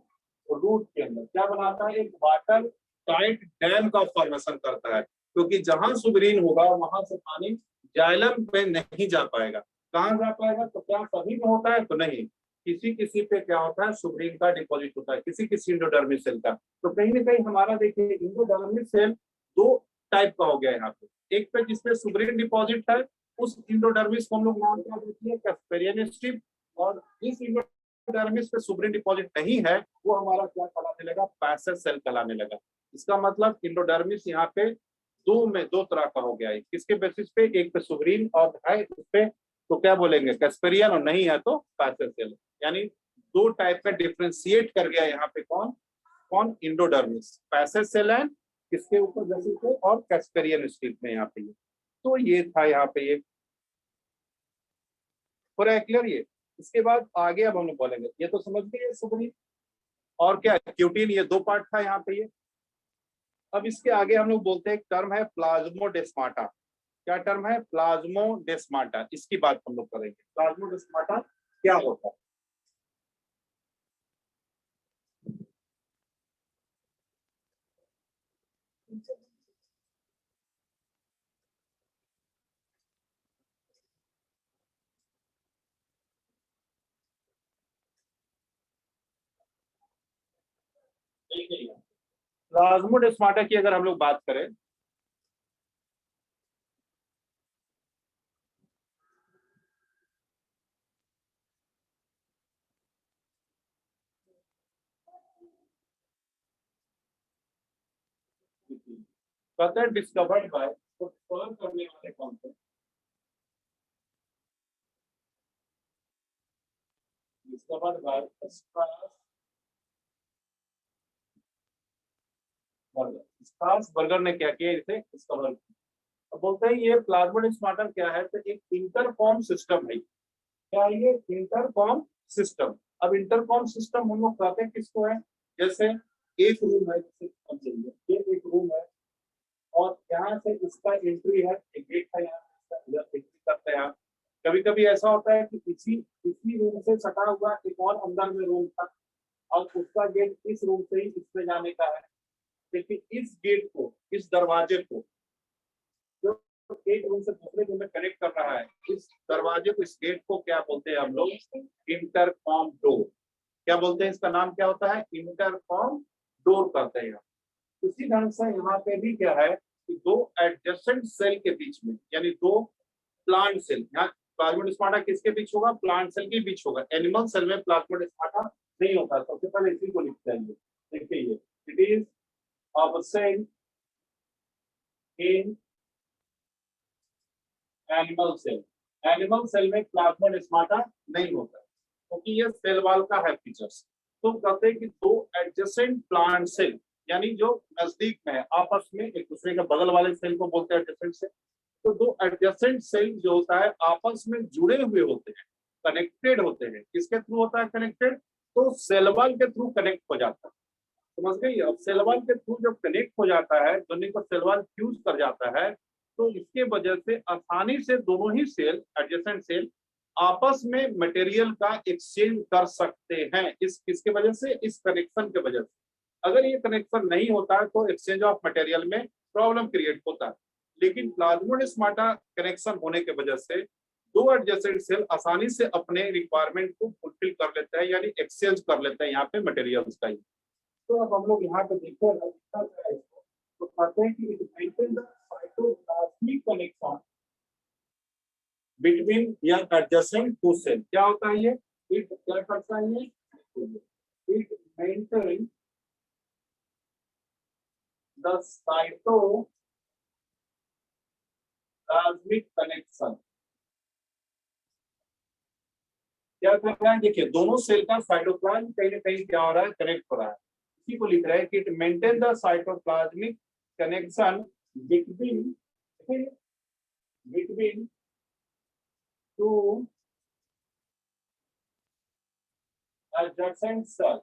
Speaker 1: रूट के अंदर क्या बनाता है, एक वाटर टाइट डैम का फॉर्मेशन करता है, क्योंकि जहां सुब्रीन होगा वहां से पानी जाइलम पे नहीं जा पाएगा। कहाँ जा पाएगा, तो क्या सभी में होता है, तो नहीं, किसी किसी पे क्या होता है, सुब्रीन का डिपॉजिट होता है, किसी किसी इंडोडर्मिस सेल का। तो कहीं ना कहीं हमारा देखिए इंडोडर्मिस सेल दो टाइप का हो गया यहाँ पे, एक पे जिसपे सुब्रीन डिपॉजिट है उस इंडोडर्मिस को हम लोग नाम क्या देते हैं, कैस्पेरियन स्ट्रिप, और इस इंडोडर्मिस पे सुब्रीन डिपॉजिट नहीं है वो हमारा क्या कहलाने लगा, पैसेज सेल कहलाने लगा। इसका मतलब इंडोडर्मिस यहाँ पे दो तरह का हो गया है, किसके बेसिस पे, एक पे सुब्रीन और है उस पे तो क्या बोलेंगे, कैस्पेरियन, और नहीं है तो पैसेज सेल। यानी दो टाइप का डिफ्रेंशिएट कर गया यहाँ पे, कौन कौन, इंडोडर्मिस, पैसेज सेल है किसके ऊपर बेसिस पे, और कैस्पेरियन स्ट्रिप में यहाँ पे। तो ये था यहाँ पे, ये पूरा क्लियर ये। इसके बाद आगे अब हम लोग बोलेंगे, ये तो समझ गए सुब्रीन और क्या क्यूटीन, ये दो पार्ट था यहाँ पे ये। अब इसके आगे हम लोग बोलते हैं एक टर्म है प्लाज्मोडेस्माटा। क्या टर्म है, प्लाज्मोडेस्माटा, इसकी बात हम लोग करेंगे। प्लाज्मोडेस्माटा क्या होता है, प्लाज्मोडेस्माटा की अगर हम लोग बात करें, कहते हैं डिस्कवर्ड बाय, तो डिस्कवर करने वाले कौन थे, डिस्कवर्ड बाय स्ट्रासबर्गर ने क्या किया, इसे डिस्कवर किया। अब बोलते हैं ये प्लाज्मोडेस्माटा क्या है, तो एक इंटरफॉर्म सिस्टम है। क्या है ये, इंटरफॉर्म सिस्टम। अब इंटरफॉर्म सिस्टम हम लोग कहते हैं किसको है, जैसे एक रूम है, जैसे ये एक रूम है और यहाँ से इसका एंट्री है, एक गेट है, यहाँ से एंट्री करते हैं। कभी कभी ऐसा होता है कि इसी रूम से सटा हुआ एक और अंदर में रूम था और उसका गेट इस रूम से ही इसमें जाने का है, लेकिन इस गेट को, इस दरवाजे को जो एक रूम से दूसरे रूम में कनेक्ट कर रहा है, इस दरवाजे को, इस गेट को क्या बोलते हैं हम लोग, इंटरकॉम डोर। क्या बोलते हैं, इसका नाम क्या होता है, इंटरकॉम डोर कहते हैं। उसी ढंग से यहाँ पे भी क्या है कि दो एडजेसेंट सेल के बीच में, यानी दो प्लांट सेल, यहाँ प्लाज्मोडेस्माटा किसके बीच होगा, प्लांट सेल के बीच होगा। एनिमल सेल में प्लाज्मोडेस्माटा नहीं होता। सबसे पहले इसी को लिखते हैं, देखिए ये, it is absent in animal cell. Animal cell में प्लाज्मोडेस्माटा नहीं होता क्योंकि ये सेल वॉल का है फीचर्स। तो कहते हैं कि दो एडजेसेंट प्लांट सेल, यानी जो नजदीक में है आपस में, एक दूसरे के बगल वाले सेल को बोलते हैं एडजेसेंट सेल। तो दो एडजेसेंट सेल जो होता है आपस में जुड़े हुए होते हैं, कनेक्टेड होते हैं। किसके थ्रू होता है कनेक्टेड, तो सेल वॉल के थ्रू कनेक्ट हो जाता है। समझ गई। अब सेल वॉल के थ्रू जब कनेक्ट हो जाता है, दोनों को सेल वॉल फ्यूज कर जाता है, तो इसके वजह से आसानी से दोनों ही सेल, एडजेसेंट सेल, आपस में मटेरियल का एक्सचेंज कर सकते हैं। इस किसके वजह से, इस कनेक्शन के वजह से। अगर ये कनेक्शन नहीं होता है तो एक्सचेंज ऑफ मटेरियल में प्रॉब्लम क्रिएट होता है। लेकिन प्लाज्मोडेस्माटा कनेक्शन होने की वजह से दो एडजेसेंट सेल आसानी से अपने रिक्वायरमेंट को फुलफिल कर लेते हैं, यानी एक्सचेंज कर लेते हैं यहाँ पे मटेरियल्स का ही। तो अब हम लोग यहाँ पे देखते हैं तो कहते हैं कि it maintain the cytoplasmic connection between या एडजेसेंट टू सेल। क्या होता है ये? इट क्या करता है ये? It maintain the cytoplasmic connection. क्या कर रहा है? देखिए दोनों सेल का साइटोप्लाज्म कहीं ना कहीं क्या हो रहा है? कनेक्ट हो रहा है। इसी को लिख रहा है कि it maintain the cytoplasmic connection between between two adjacent cell.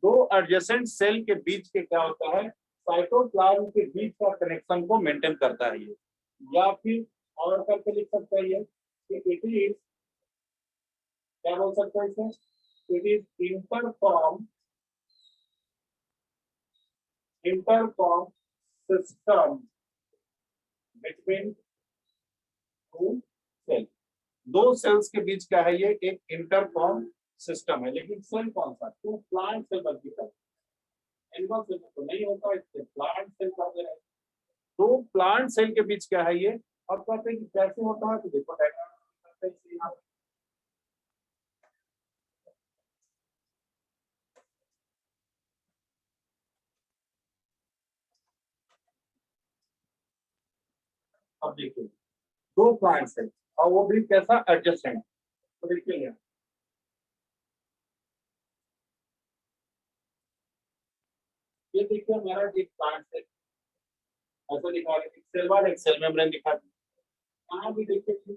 Speaker 1: दो एडजेसेंट सेल के बीच के क्या होता है? साइटोप्लाज्म के बीच का कनेक्शन को मेंटेन करता है ये। या फिर और करके लिख सकते हैं ये कि इट इज, क्या बोल सकते हैं इसे? It is intercom system between two cell. दो सेल्स के बीच क्या है? ये एक इंटरकॉम सिस्टम है। लेकिन सेल कौन सा? टू प्लांट सेल बनती है, एनिमल सेल तो नहीं होता, इससे प्लांट सेल कहते हैं। दो प्लांट सेल के बीच क्या है ये? अब कहते हैं कि कैसे होता है, तो देखो डायग्राम करते हैं इसे यहाँ। अब देखिए दो प्लांट सेल और वो भी कैसा? एडजस्टेंट। तो देखिए यहाँ ये देखिए हमारा एक प्लांट सेल ऐसा दिखा रहा है, एक सेल वाल एक सेल मेम्ब्रेन दिखा रहा है। यहाँ भी देखिए कि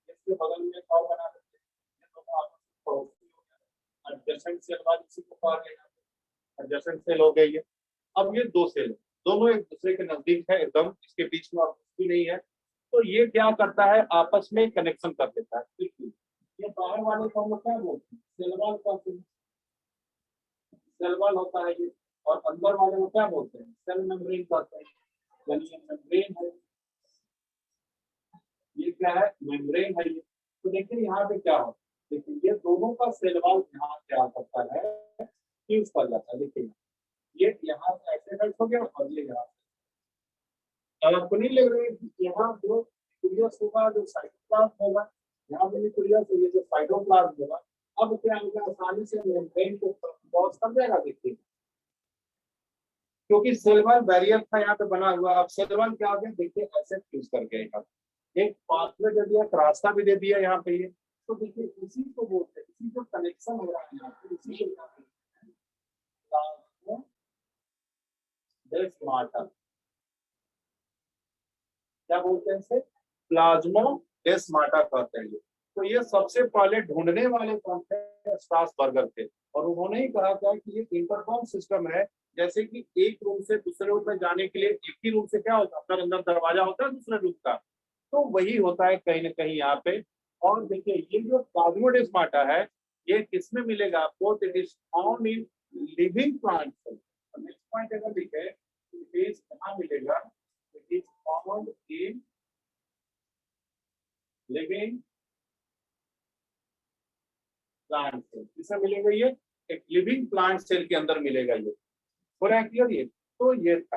Speaker 1: इसके बगल में पाव बना सकते हैं, ये दोनों आपस में पड़ोसी हो गए। एडजेसेंट सेल वाल इसी को कहा गया है, एडजेसेंट सेल हो गई है। अब ये दो सेल दोनों एक दूसरे के नजदीक है एकदम, इसके बीच में और कुछ भी नहीं है। तो ये क्या करता है? आपस में कनेक्शन कर देता है। देखिए ये बाहर वाले को हम लोग क्या बोलते हैं? सेल वॉल कहते हैं, सेल वॉल होता है ये। और अंदर वाले को क्या बोलते हैं? सेल मेम्ब्रेन कहते हैं। यानी ये मेम्ब्रेन है, ये क्या है? मेम्ब्रेन है ये। तो देखिए यहाँ पे क्या होता है? देखिए ये दोनों का सेल वॉल यहाँ क्या करता है? फ्यूज कर जाता है। देखिए ये यहाँ से ऐसे कट हो गया और ये यहाँ। अब आपको नहीं लग रहा है कि यहाँ जो न्यूक्लियस होगा, जो साइटोप्लाज्म होगा, यहाँ पे न्यूक्लियस है, ये जो साइटोप्लाज्म होगा, अब क्या होगा? आसानी से मेम्ब्रेन को क्रॉस कर जाएगा। देखिए क्योंकि सेल वॉल बैरियर था यहाँ पे बना हुआ, अब सेल वॉल क्या हो गया? देखिए ऐसे फ्यूज कर गया यहाँ। एक पाथवे दे दिया, एक रास्ता भी दे दिया यहाँ पे ये। तो देखिए इसी को बोलते हैं, इसी जो कनेक्शन हो रहा है यहाँ पे, इसी को प्लाज्मोडेस्माटा, क्या बोलते हैं इसे? प्लाज्मोडेस्माटा कहते हैं ये। तो ये सबसे पहले ढूंढने वाले कौन थे? स्ट्रासबर्गर थे। और उन्होंने ही कहा था कि ये इंटरकॉम सिस्टम है। जैसे कि एक रूम से दूसरे रूम में जाने के लिए एक ही रूम से क्या होता है? अपना अंदर दरवाजा होता है दूसरे रूम का, तो वही होता है कहीं ना कहीं यहाँ पे। और देखिए ये जो प्लाज्मोडेस्माटा है, ये किसमें मिलेगा आपको? It is found in living plant. Next point अगर लिखे, इट इज कहाँ मिलेगा? It is found in living plant cell. किसमें मिलेगा ये? एक लिविंग प्लांट सेल के अंदर मिलेगा ये। हो रहा है क्लियर ये? तो ये था।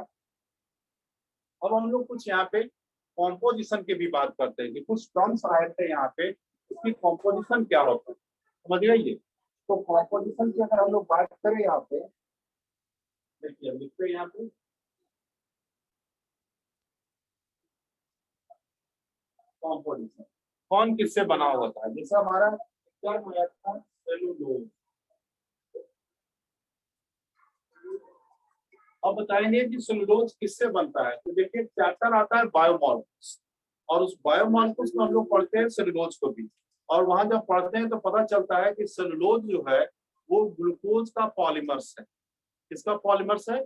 Speaker 1: अब हम लोग कुछ यहाँ पे कॉम्पोजिशन की भी बात करते हैं कि कुछ टर्म्स आए थे यहाँ पे, उसकी कॉम्पोजिशन क्या होता है, समझ गए? तो कॉम्पोजिशन की अगर हम लोग बात करें यहाँ पे, देखिए लिखते हैं यहाँ पे कॉम्पोजिशन कौन किससे बना होता है। जैसे हमारा टर्म आया था सेलुलोज। अब बताएंगे कि सेलुलोज किससे बनता है। तो देखिए चैप्टर आता है बायोमॉलिक्यूल्स, और उस बायोमॉलिक्यूल्स में हम लोग पढ़ते हैं सेलुलोज को भी। और वहां जब पढ़ते हैं तो पता चलता है कि सेलुलोज जो है वो ग्लूकोज का पॉलीमर्स है। किसका पॉलीमर्स है?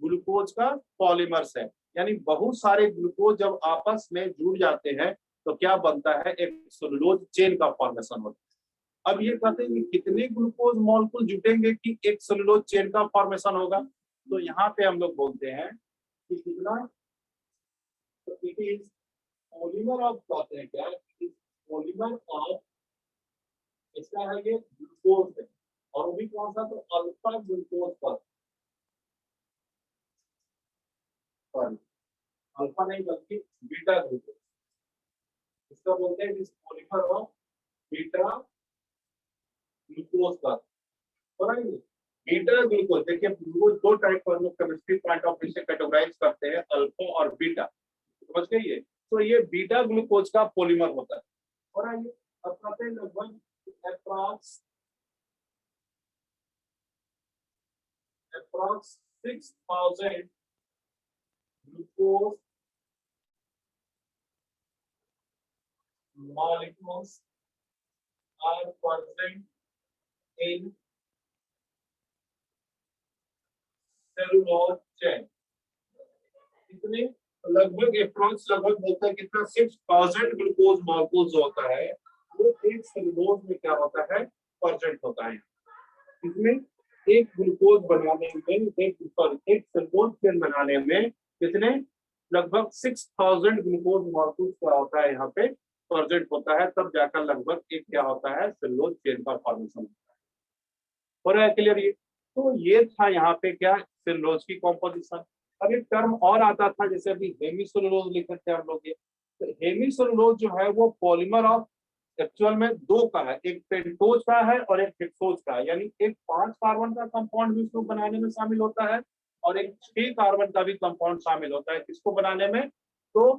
Speaker 1: ग्लूकोज का पॉलीमर्स है। यानी बहुत सारे ग्लूकोज जब आपस में जुड़ जाते हैं तो क्या बनता है? एक सेलुलोज चेन का फॉर्मेशन होता है। अब ये कहते हैं कि कितने ग्लूकोज मॉलिक्यूल जुटेंगे कि एक सेलुलोज चेन का फॉर्मेशन होगा। तो यहाँ पे हम लोग बोलते हैं कि कितना, तो इट इज पॉलीमर ऑफ, कहते हैं क्या? इट इज पॉलीमर ऑफ, इसका है ये ग्लूकोज है। और वो भी कौन सा? तो अल्फा ग्लूकोज पर, सॉरी अल्फा नहीं बल्कि बीटा ग्लूकोज। इसका बोलते हैं इस पॉलीमर ऑफ बीटा ग्लूकोज का। और बीटा ग्लूकोज, देखिए ग्लूकोज दो टाइप पर हम केमिस्ट्री पॉइंट ऑफ व्यू से कैटेगराइज करते हैं, अल्फा और बीटा, समझ गए ये। तो ये बीटा ग्लूकोज का पॉलीमर होता है। और आइए अब कहते हैं लगभग approx 6000 glucose molecules are present in cellulose chain। कितने लगभग अप्रॉक्स लगभग बोलता है कितना 6000 ग्लूकोज मॉलिक्यूल्स होता है वो एक सेलुलोज में क्या होता है प्रेजेंट होता है। इसमें एक ग्लूकोज बनाने में एक सेलुलोज चेन बनाने में कितने लगभग 6000 ग्लूकोज मॉलिक्यूल्स क्या होता है यहाँ पे प्रेजेंट होता है, तब जाकर लगभग एक क्या होता है सेलुलोज चेन का फॉर्मेशन होता है। हो रहा है क्लियर ये? तो ये था यहाँ पे क्या सेलुलोज की कॉम्पोजिशन। अब एक टर्म और आता था जैसे अभी हेमीसेलुलोज लिखे थे हम लोग ये, तो हेमीसेलुलोज जो है वो पॉलीमर ऑफ एक्चुअल में दो का है, एक पेंटोज का है और एक हेक्सोज का है, यानी एक 5 कार्बन का कंपाउंड भी उसको बनाने में शामिल होता है और एक 6 कार्बन का भी कंपाउंड शामिल होता है किसको बनाने में, तो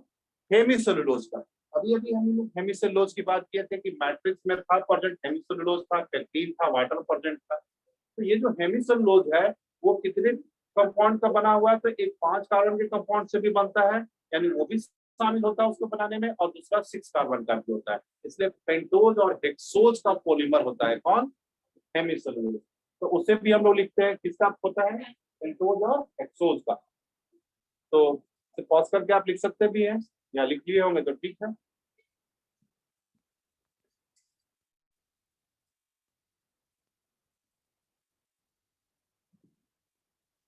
Speaker 1: हेमीसेलुलोज का। अभी अभी हम लोग हेमीसेलुलोज की बात किए थे कि मैट्रिक्स में था प्रेजेंट हेमीसेलुलोज था, पेक्टिन था, वाटर प्रेजेंट था। तो ये जो हेमीसेलुलोज है वो कितने कंपाउंड का बना हुआ है, तो एक 5 कार्बन के कंपाउंड से भी बनता है, यानी वो भी शामिल होता है उसको बनाने में, और दूसरा 6 कार्बन का भी होता है। इसलिए पेंटोज और हेक्सोज का पॉलीमर होता है कौन, हेमीसेलुलोज। तो उसे भी हम लोग लिखते हैं किसका होता है, पेंटोज और हेक्सोज का। तो पॉज करके आप लिख सकते भी हैं या लिख लिए होंगे तो ठीक है।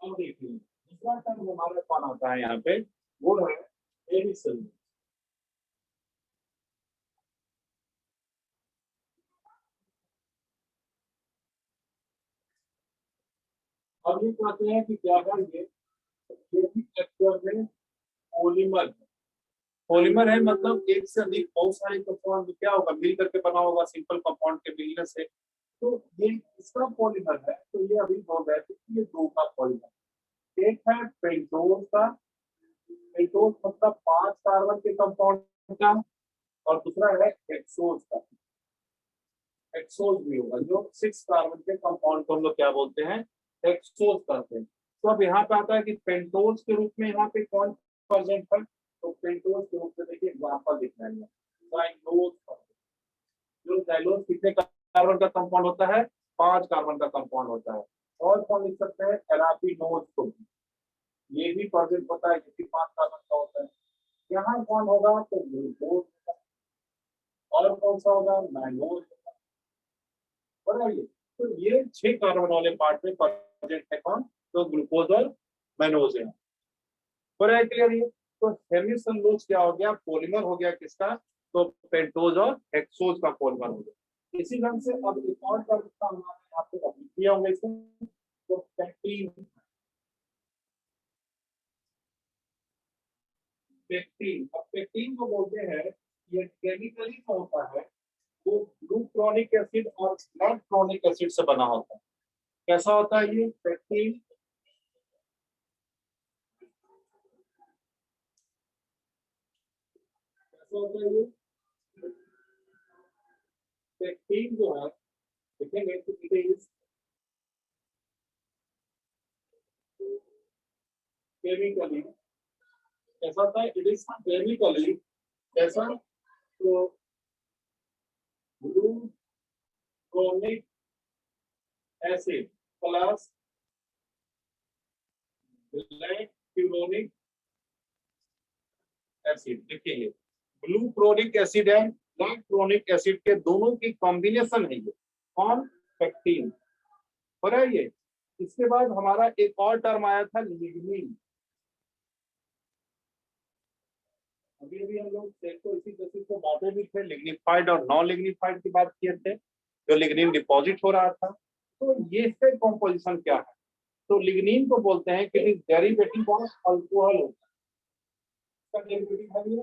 Speaker 1: अब देखिए दूसरा टर्म हमारे कौन आता है यहाँ पे, वो है हेमीसेलुलोज। अब ये कहते हैं कि क्या है ये भी एक्चुअल में पॉलीमर है। पॉलीमर है मतलब एक से अधिक बहुत सारे कंपाउंड क्या होगा मिल करके बना होगा सिंपल कंपाउंड के मिलने से, तो ये इसका पॉलीमर है। तो ये अभी हो गया ये दो का पॉलीमर, एक है पेंटोज का, पेंटोज मतलब 5 कार्बन के कंपाउंड का, और दूसरा है हेक्सोज का, हेक्सोज भी होगा जो 6 कार्बन के कंपाउंड को हम लोग क्या बोलते हैं हेक्सोज कहते हैं। तो अब यहाँ पे आता है कि पेंटोज के रूप में यहाँ पे कौन प्रेजेंट है, तो पेंटोज के रूप में देखिए एग्जांपल दिख रहा है जाइलोज। जो जाइलोज कितने कार्बन का कंपाउंड होता है, 5 कार्बन का कंपाउंड होता है। और कौन लिख सकते हैं एरापिनोज को, ये भी प्रेजेंट होता है, ये भी 5 कार्बन का होता है। यहाँ कौन होगा तो ग्लूकोज, और कौन सा होगा मैनोज। तो ये 6 कार्बन वाले पार्ट में प्रेजेंट है कौन, तो ग्लूकोज और मैनोज है। क्लियर ये? तो हेमीसेलुलोज क्या हो गया, पॉलीमर हो गया किसका, तो पेंटोज और हेक्सोज का पॉलीमर हो गया। इसी ढंग से अब एक और टर्म का हमने आपको अभी किया होगा इसमें, तो पेक्टिन। पेक्टिन, अब पेक्टिन को बोलते हैं ये केमिकली जो होता है वो ग्लूक्रोनिक एसिड और लैक्टोनिक एसिड से बना होता है। कैसा होता है ये पेक्टिन, कैसा होता है ये पेक्टिन जो है, देखेंगे तो इट इज केमिकली, कैसा होता है, इट इज केमिकली कैसा, तो ग्लूक्रोनिक एसिड प्लस लैक्टोनिक एसिड। देखिए ग्लूक्रोनिक एसिड है लैक्टोनिक एसिड के दोनों की कॉम्बिनेशन है ये कौन, पेक्टिन। हो रहा है ये? इसके बाद हमारा एक और टर्म आया था लिग्निन। अभी अभी हम लोग तो इसी तरीके को बातें भी थे, लिग्निफाइड और नॉन लिग्निफाइड की बात किए थे, जो लिग्निन डिपॉजिट हो रहा था। तो ये इसका कॉम्पोजिशन क्या है, तो लिग्निन को बोलते हैं कि it is derivative of alcohol होता है। इसका डेरिवेटिव है ये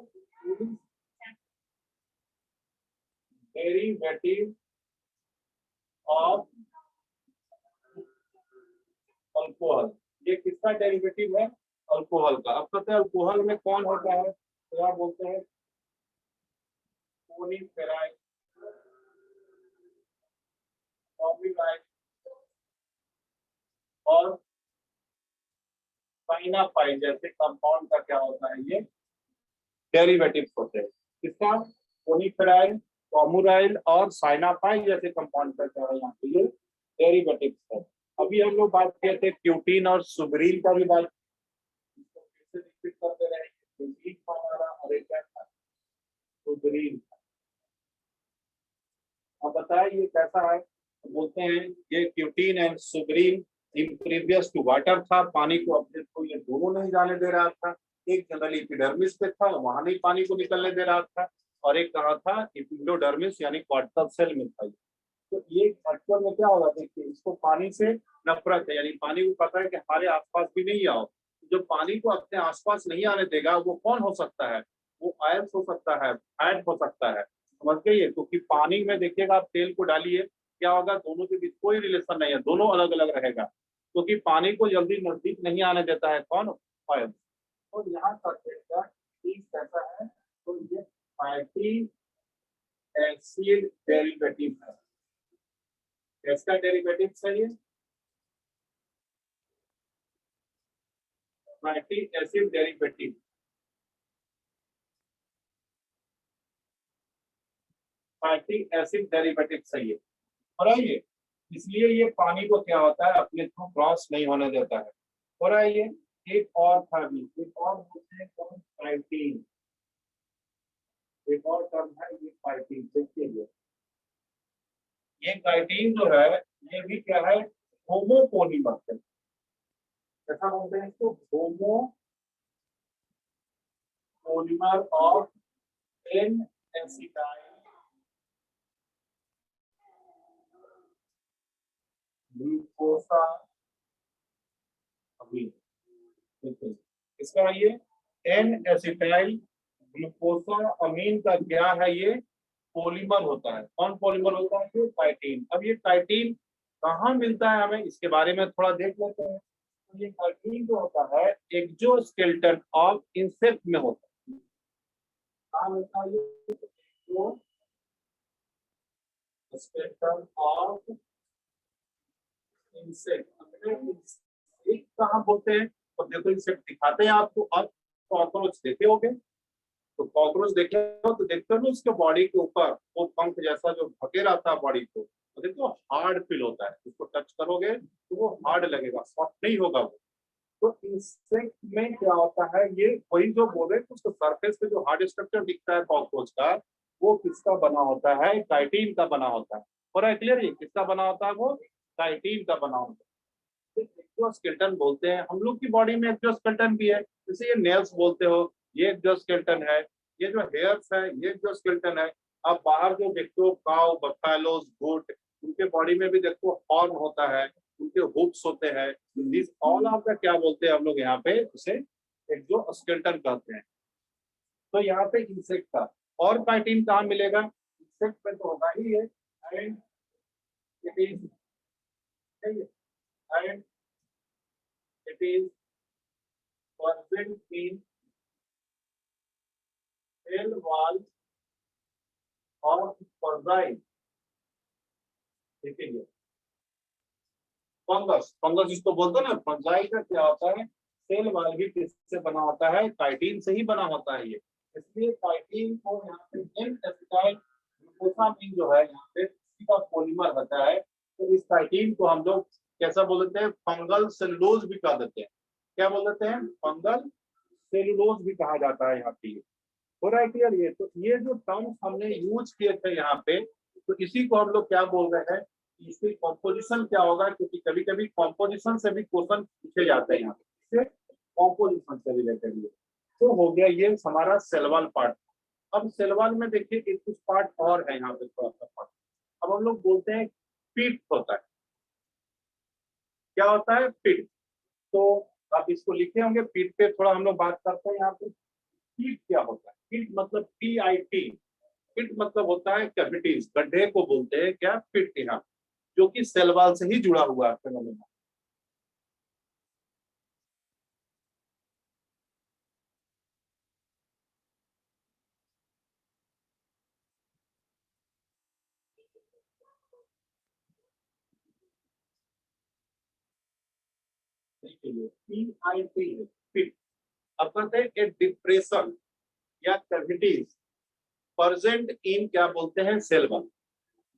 Speaker 1: डेरिवेटिव ऑफ अल्कोहल। ये किसका डेरिवेटिव है? अल्कोहल का। अब कहते हैं अल्कोहल में कौन होता है, तो आप बोलते हैं कोनिफेराइल, फॉर्मिलाइल और साइनापाइल जैसे कंपाउंड का क्या होता है, ये डेरिवेटिव्स होते हैं। किसका? कोनिफेराइल, फॉर्मुलाइल और साइनापाइल जैसे कंपाउंड का क्या है यहाँ पे, ये डेरिवेटिव्स है। अभी हम लोग बात किए थे क्यूटीन और सुब्रील का भी बात, इसको फिर से रिपीट करते रहे। क्यूटीन का हमारा अरे क्या था, सुब्रील। अब बताइए ये कैसा है? तो बोलते हैं ये cutin and suberin impervious to water था, पानी को अपने को ये दोनों नहीं जाने दे रहा था। एक जनरल एपिडर्मिस पे था, वहां नहीं पानी को निकलने दे रहा था, और एक कहा था एपिडोडर्मिस यानी क्वार्टर सेल में था। तो ये एक्चुअल में क्या होगा, देखिए इसको पानी से नफरत है, यानी पानी को पता है कि हमारे आसपास भी नहीं आओ। जो पानी को अपने आसपास नहीं आने देगा वो कौन हो सकता है? वो आयल्स हो सकता है, फैट हो सकता है, समझ गए? क्योंकि पानी में देखिएगा आप तेल को डालिए, क्या होगा, दोनों के बीच कोई रिलेशन नहीं है, दोनों अलग अलग रहेगा, क्योंकि पानी को जल्दी नजदीक नहीं आने देता है कौन? ऑयल। तो यहाँ तक चीज कैसा है, तो ये फैटी एसिड डेरिवेटिव है। इसका डेरिवेटिव चाहिए fatty acid derivative. Fatty acid derivative चाहिए, और आइए इसलिए ये पानी को क्या होता है, अपने थ्रू क्रॉस नहीं होने देता है। और आइए एक और था भी, एक और बोलते हैं कौन? काइटिन। एक और टर्म है ये काइटिन। देखिए ये काइटिन जो है, ये भी क्या है, होमोपोलीमर है। कैसा बोलते हैं इसको? होमोपोलीमर ऑफ एन एसिटाइल ग्लूकोसा अमीन। देखिए इसका ये एन एसिटाइल ग्लूकोसा अमीन का क्या है, ये पॉलीमर होता है। कौन पॉलीमर होता है? ये काइटिन। अब ये काइटिन कहाँ मिलता है हमें, इसके बारे में थोड़ा देख लेते हैं। तो ये काइटिन जो होता है एक्सोस्केलेटन ऑफ इंसेक्ट में होता है। कहाँ मिलता है ये? Exoskeleton of insect. इंसेक्ट कहाँ बोलते हैं? तो देखो इंसेक्ट दिखाते हैं आपको। अब कॉकरोच देखे होगे, तो कॉकरोच देखे हो तो देखते हो ना उसके बॉडी के ऊपर वो पंख जैसा जो ढके रहता है बॉडी को, तो देखो हार्ड फील होता है। उसको टच करोगे तो वो हार्ड लगेगा, सॉफ्ट नहीं होगा वो। तो इंसेक्ट में क्या होता है, ये वही जो बोले उसके सरफेस पे जो हार्ड स्ट्रक्चर दिखता है कॉकरोच का, वो किसका बना होता है? काइटिन का बना होता है। और क्लियर, ये किसका बना होता है? वो काइटिन का बना होता है। एक्सोस्केलेटन बोलते हैं, हम लोग की बॉडी में एक्सोस्केलेटन भी है, जैसे ये नेल्स बोलते हो, ये एक्सोस्केलेटन है। ये जो हेयर्स है ये एक्सोस्केलेटन है। आप बाहर जो देखते हो काउ, बफेलोज, गोट, उनके बॉडी में भी देखो हॉर्न होता है, उनके हुक्स होते हैं। दिस ऑल ऑफ द क्या बोलते हैं हम लोग यहाँ पे, उसे एक्सोस्केलेटन कहते हैं। तो यहाँ पे इंसेक्ट का और काइटिन कहाँ मिलेगा? इंसेक्ट में तो होगा ही है। And it is and it is present in cell wall of fungi। देखिए फंगस, फंगस जिसको बोलते हैं ना, फंगाई का क्या होता है? सेल वॉल भी किससे बना होता है? काइटिन से ही बना होता है ये। इसलिए काइटिन को यहाँ पे एन एसिटाइल ग्लूकोसामीन जो है यहाँ पे इसी का पॉलीमर होता है। तो इस काइटिन को हम लोग कैसा बोल देते हैं? फंगल सेलुलोज भी कह देते हैं। क्या बोल देते हैं? फंगल सेलुलोज भी कहा जाता है यहाँ पे। हो रहा है क्लियर? ये तो ये जो टर्म्स हमने यूज किए थे यहाँ पे, तो इसी को हम लोग क्या बोल रहे हैं, इसकी कॉम्पोजिशन क्या होगा, क्योंकि कभी कभी कॉम्पोजिशन से भी क्वेश्चन पूछे जाते हैं यहाँ पे, कॉम्पोजिशन से रिलेटेड। ये तो हो गया ये हमारा सेलवाल पार्ट। अब सेलवाल में देखिए एक कुछ पार्ट और है यहाँ पे, थोड़ा सा पार्ट। अब हम लोग बोलते हैं पीट होता है। क्या होता है? पीट। तो आप इसको लिखे होंगे, पीट पे थोड़ा हम लोग बात करते हैं यहाँ पे। पीट क्या होता है? पीट मतलब PIT, पिट मतलब होता है कैविटीज, गड्ढे को बोलते हैं क्या, पिट, यहाँ जो कि सेल वॉल से ही जुड़ा हुआ है फिनोमेना। PIT पिट। अब कहते हैं ए डिप्रेशन या कैविटीज प्रेजेंट इन क्या बोलते हैं, सेल वॉल,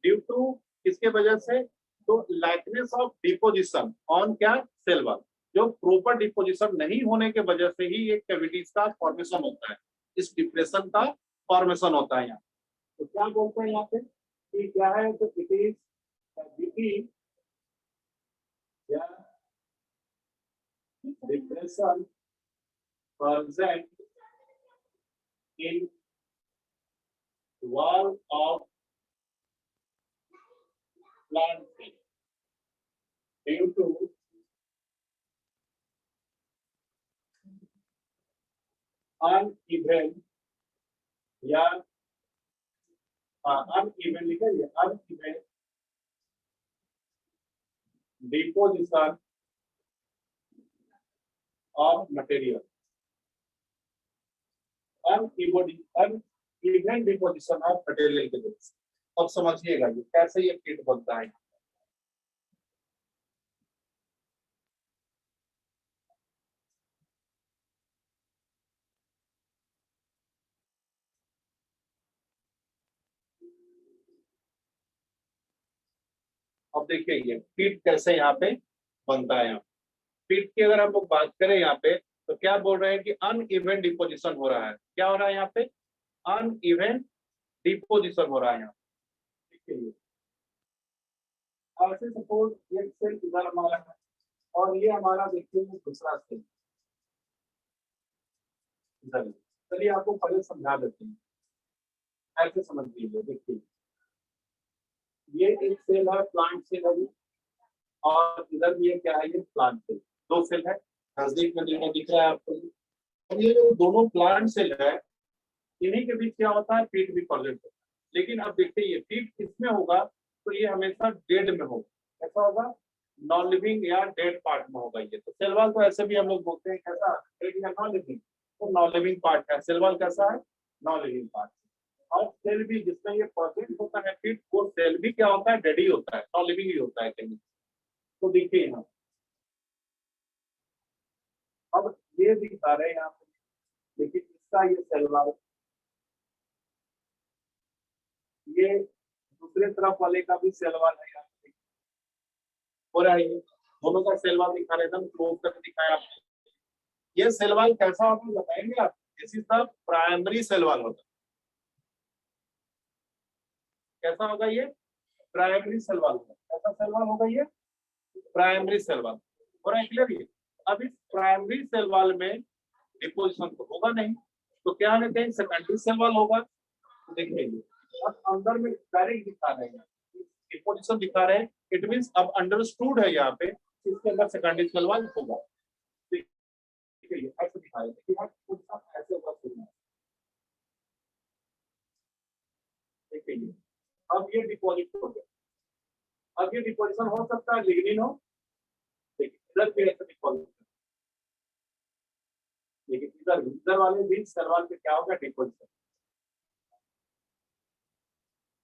Speaker 1: ड्यू टू किसके वजह से, तो लाइकनेस ऑफ डिपोजिशन ऑन क्या, सेल वॉल, जो प्रॉपर डिपोजिशन नहीं होने के वजह से ही एक कैविटीज का फॉर्मेशन होता है, इस डिप्रेशन का फॉर्मेशन होता है यहाँ। तो क्या बोलते हैं यहाँ पे कि क्या है, तो इट इज कैविटी या depression present in wall of plant cell due to uneven या uneven लिखिए, uneven deposition of material, uneven deposition of material के वजह से। अब समझिएगा ये कैसे ये किट बनता है। अब देखिए ये किट कैसे यहाँ पे बनता है। यहाँ किट की अगर हम लोग बात करें यहाँ पे, तो क्या बोल रहे हैं कि अनइवन डिपोजिशन हो रहा है, क्या हो रहा है यहाँ पे, अनइवन डिपोजिशन हो रहा है यहाँ। ठीक है, ऐसे सपोज ये सेल इधर हमारा है और ये हमारा देखिए दूसरा सेल इधर। चलिए आपको पहले समझा देते हैं, ऐसे समझ लीजिए। देखिए ये एक सेल है, प्लांट सेल है, और इधर भी ये क्या है, ये प्लांट सेल, दो सेल है, नजदीक में दिख रहा है आपको। और ये जो दोनों प्लांट सेल है, इन्हीं के बीच क्या होता है, पीट भी प्रेजेंट होता है। लेकिन अब देखिए ये पीट किसमें होगा, तो ये हमेशा डेड में होगा। ऐसा होगा नॉन लिविंग या डेड पार्ट में होगा ये। तो सेल वॉल तो ऐसे भी हम लोग बोलते हैं कैसा, डेड या नॉन लिविंग, तो नॉन लिविंग पार्ट है सेल वॉल, कैसा है, नॉन लिविंग पार्ट। और सेल भी जिसमें ये प्रेजेंट होता है पीट, वो सेल भी क्या होता है, डेड ही होता है, नॉन लिविंग ही होता है कहीं। तो देखिए यहाँ अब ये दिखा रहे हैं यहाँ पे, लेकिन इसका ये सेल वॉल, ये दूसरे तरफ वाले का भी सेल वॉल है यहाँ पे, हो रहा है, दोनों का सेल वॉल दिखा रहे, एकदम क्लोज करके दिखाया आपने। ये सेल वॉल कैसा होगा बताएंगे आप, this is the primary cell wall होता है। कैसा होगा ये, प्राइमरी सेल वॉल होगा। कैसा सेल वॉल होगा ये, प्राइमरी सेल वॉल। हो रहा है क्लियर ये। अब इस प्राइमरी सेल वॉल में डिपोजिशन तो होगा नहीं, तो क्या कहते हैं, सेकेंडरी सेल वॉल होगा। तो देखिए अब अंदर में डायरेक्ट दिखा रहे हैं, डिपोजिशन दिखा रहे हैं, इट मींस अब अंडरस्टूड है यहाँ पे, इसके अंदर सेकेंडरी सेल वॉल होगा। ठीक है, ऐसे दिखाया, लेकिन ऐसे होगा सुनना। ठीक है, अब ये डिपॉजिट हो गया। अब ये डिपोजिशन हो सकता है लिग्निन हो, लेकिन इधर भी ऐसे डिपॉजिट, लेकिन इधर वाले भी सेल वॉल पे क्या होगा, डिपोजिशन।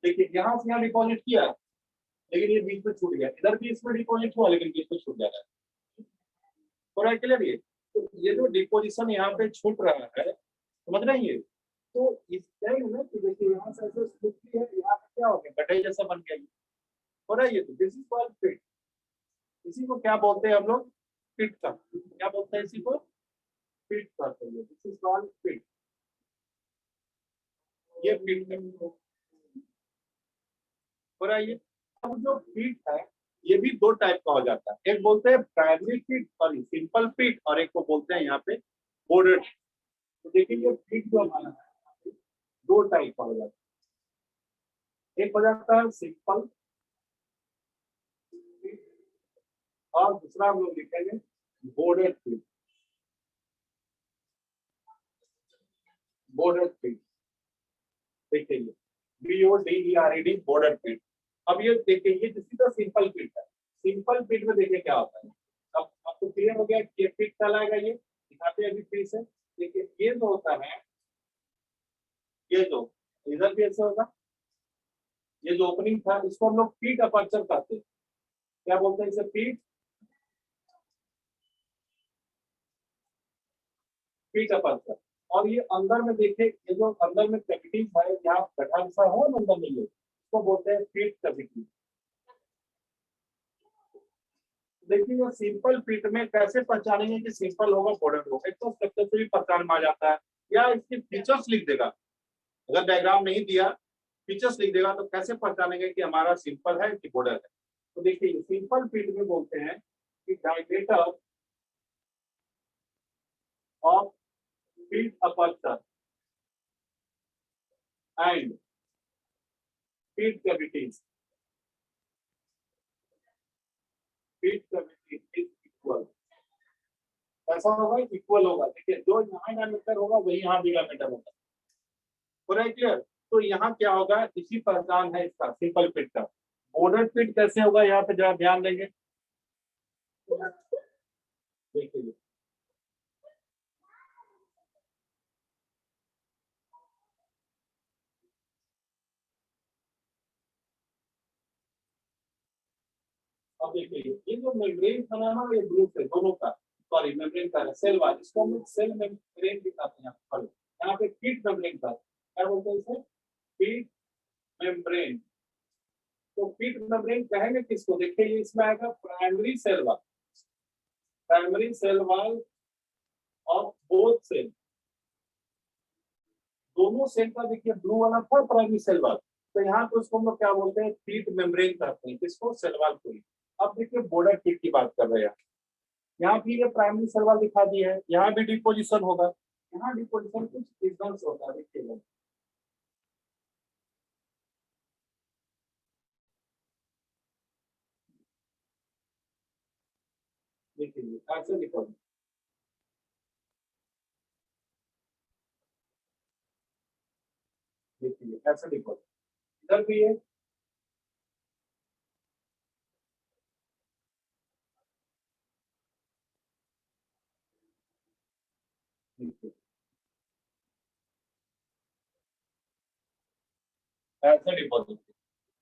Speaker 1: देखिए यहाँ से यहाँ डिपॉजिट किया, लेकिन ये बीच में छूट गया, इधर भी इसमें डिपॉजिट हुआ लेकिन बीच में छूट जा रहा है। हो रहा है क्लियर ये। तो ये जो डिपोजिशन यहाँ पे छूट रहा है, समझ रहे हैं ये, तो इससे ना कि देखिए यहाँ से ऐसे छूटती है, यहाँ पे क्या हो गया, गड्ढे जैसा बन गया। हो रहा है ये, तो दिस इज कॉल्ड पिट। इसी को क्या बोलते हैं हम लोग, पिट का, क्या बोलते हैं इसी को, पिट करते हैं, दिस इज कॉल्ड पिट। ये पिट है। हो रहा है ये। अब जो पीट है, ये भी दो टाइप का हो जाता है, एक बोलते हैं प्राइमरी पीट, सॉरी सिंपल पीट, और एक को बोलते हैं यहाँ पे बॉर्डर। तो देखिए ये पीट जो हमारा है, दो टाइप का हो जाता है, एक हो जाता है सिंपल पीट, और दूसरा हम लोग लिखेंगे बॉर्डर पीट। बॉर्डर पीट देखिए, BODERED, बॉर्डर पीट। अब ये देखिए, ये किसी का सिंपल पीट है। सिंपल पीट में देखिए क्या होता है। अब आपको क्लियर हो गया कि ये पीट कहलाएगा। ये दिखाते हैं अभी फिर से। देखिए ये जो होता है, ये जो इधर भी ऐसे होगा, ये जो ओपनिंग था इसको हम लोग पीट अपर्चर कहते हैं। क्या बोलते हैं इसे? पीट अपर्चर। और ये अंदर में देखिए, ये जो अंदर में कैविटी है, यहाँ गड्ढा सा है ना अंदर में, ये इसको बोलते हैं पीट कैविटी। देखिए ये सिंपल पीट में कैसे पहचानेंगे कि सिंपल होगा बॉर्डर होगा? एक तो स्ट्रक्चर से भी पहचान में आ जाता है, या इसके फीचर्स लिख देगा। अगर डायग्राम नहीं दिया, फीचर्स लिख देगा, तो कैसे पहचानेंगे कि हमारा सिंपल है कि बॉर्डर है? तो देखिए सिंपल पीट में बोलते हैं कि डायमीटर ऑफ पीट अपर्चर एंड पीट कैविटीज, पीट कैविटी इज इक्वल। ऐसा होगा, इक्वल होगा। देखिए जो यहाँ डायमीटर होगा वही यहाँ भी डायमीटर होगा। पूरा क्लियर? तो यहाँ क्या होगा, इसी पहचान है इसका सिंपल पिट का। बॉर्डर पिट कैसे होगा, यहाँ पे जरा ध्यान देंगे। देखिए अब देखिए, ये जो मेम्ब्रेन बना ना, ये ब्लू से दोनों का, सॉरी मेम्ब्रेन का सेल वाल, इसको हम लोग सेल मेम्ब्रेन दिखाते हैं। यहाँ पे पीट मेम्ब्रेन का क्या बोलते हैं इसे? पीट मेम्ब्रेन। तो पीट मेम्ब्रेन कहेंगे किसको? देखिए ये इसमें आएगा primary cell wall, primary cell wall of both cell. दोनों सेल का देखिए ब्लू वाला था प्राइमरी सेल वाल, तो यहाँ पे उसको हम लोग क्या बोलते हैं? पीट मेम्ब्रेन कहते हैं। किसको? सेल वाल को। अब देखिए बॉर्डर पीट की बात कर रहे हैं। यहाँ भी ये प्राइमरी सेल वाल दिखा दी है, यहाँ भी डिपोजिशन होगा। यहाँ डिपोजिशन कुछ डिफरेंस होता है, देखिएगा। देखिए ऐसे डिपोजिट, देखिए ऐसे डिपोजिट इधर भी है। देखिए ऐसे डिपोजिट।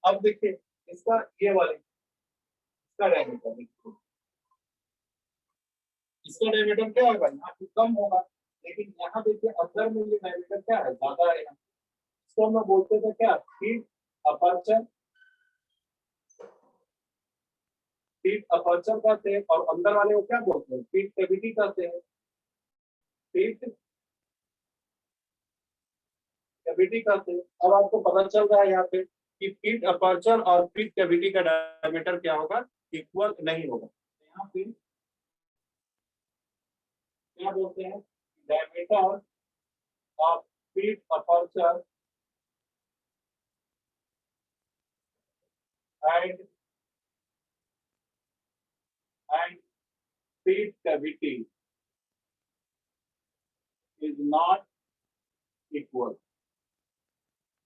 Speaker 1: अब देखिए इसका ये वाले, इसका डायमीटर देखिए, इसका डायमीटर क्या होगा? यहाँ पे कम होगा, लेकिन यहाँ देखिए अंदर में ये डायमीटर क्या है? ज्यादा है। इसको हम लोग बोलते थे क्या? फीट अपर्चर, फीट अपर्चर कहते हैं। और अंदर वाले को क्या बोलते हैं? फीट कैविटी कहते हैं। फीट कैविटी कहते हैं। अब आपको पता चल रहा है यहाँ पे कि फीट अपर्चर और फीट कैविटी का डायमीटर क्या होगा? इक्वल नहीं होगा। तो यहाँ पे क्या बोलते हैं? Diameter of feet aperture and and feet cavity is not equal.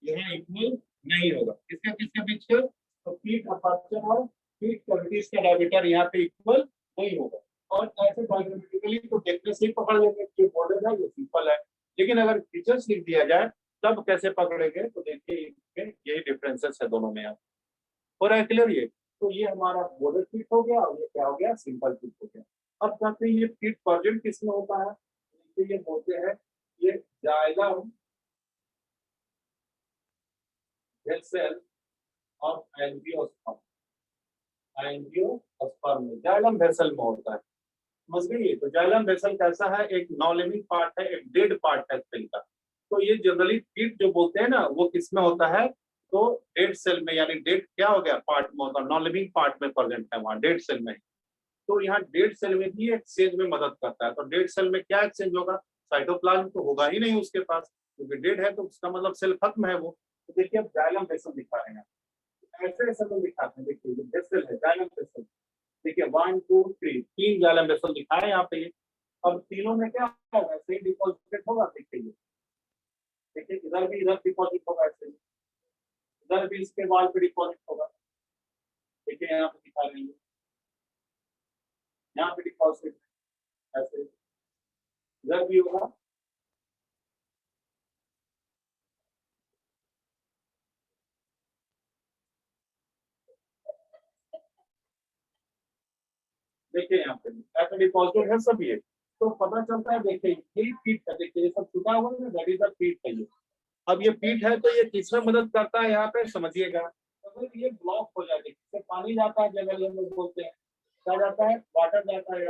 Speaker 1: यह इक्वल नहीं होगा। किसका किसके बीच का? तो फीट अपर्चर और फीट कैविटीज का डायमीटर यहाँ पे इक्वल नहीं होगा। और ऐसे डायग्रामेटिकली तो देखने से ही पकड़ लेंगे कि ये बॉर्डर है, ये सिंपल है। लेकिन अगर फीचर्स लिख दिया जाए तब कैसे पकड़ेंगे? तो देखिए यही डिफरेंसेस है दोनों में। यहाँ हो रहा है क्लियर? ये तो ये हमारा बॉर्डर फीट हो गया, और ये क्या हो गया? सिंपल फीट हो गया। अब कहते हैं ये फीट प्रेजेंट किसमें होता है? तो ये बोलते हैं ये xylem vessel of angiosperm, angiosperm में जाइलम वेसल में होता है। समझ गई? तो जाइलम वेसल कैसा है? एक नॉन लिविंग पार्ट है, एक डेड पार्ट है सेल का। तो ये जनरली फीट जो बोलते हैं ना, वो किसमें होता है? तो डेड सेल में, यानी डेड क्या हो गया? पार्ट में होता है, नॉन लिविंग पार्ट में प्रेजेंट है वहाँ डेड सेल में। तो यहाँ डेड सेल में भी एक्सचेंज में मदद करता है। तो डेड सेल में क्या एक्सचेंज होगा? साइटोप्लाज्म तो होगा ही नहीं उसके पास, क्योंकि डेड है, तो उसका मतलब सेल खत्म है वो। तो देखिए अब जाइलम वेसल दिखा रहे हैं, ऐसे ऐसे तो दिखाते हैं। देखिए वेसल है, जाइलम वेसल। देखिए 1 2 3, तीन जाइलम वेसल दिखाए यहाँ पे। अब तीनों में क्या होगा? सेम डिपॉजिट होगा। देखिए देखिए इधर भी, इधर डिपॉजिट होगा ऐसे। इधर भी इसके वॉल पे डिपॉजिट होगा। देखिए यहाँ पे दिखा रही है, यहाँ पे डिपॉजिट ऐसे इधर भी होगा। देखिए यहाँ पे ऐसा डिपॉजिट है सब ये, तो पता चलता है। देखिए ये पीठ है, देखिए ये सब छुटा हुआ है ना, दैट इज द पीठ है ये। अब ये पीठ है तो ये किसमें मदद करता है यहाँ पे समझिएगा। अगर ये ब्लॉक हो जाए, इससे पानी जाता है जनरली हम लोग बोलते हैं क्या जाता है, वाटर जाता है।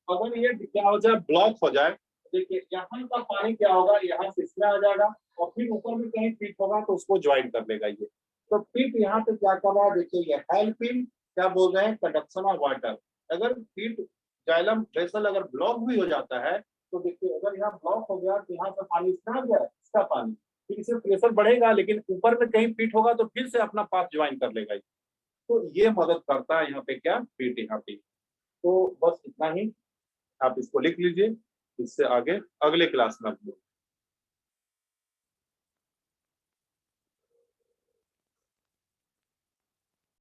Speaker 1: अगर ये क्या हो जाए, ब्लॉक हो जाए, देखिए यहाँ का पानी क्या होगा, यहाँ से इसमें आ जाएगा और फिर ऊपर में कहीं पीठ होगा तो उसको ज्वाइन कर लेगा ये। तो पीठ यहाँ पे क्या कर रहा है, देखिए ये हेल्पिंग क्या बोल रहे हैं, कंडक्शन ऑफ वाटर। अगर पीठ जाइलम वेसल अगर ब्लॉक भी हो जाता है तो देखिए अगर यहाँ ब्लॉक हो गया तो यहाँ से पानी इसमें आ गया, इसका पानी फिर इसे प्रेशर बढ़ेगा, लेकिन ऊपर में कहीं पीठ होगा तो फिर से अपना पाथ ज्वाइन कर लेगा। तो ये मदद करता है यहाँ पे क्या, पीठ यहाँ पे। तो बस इतना ही, आप इसको लिख लीजिए, इससे आगे अगले क्लास में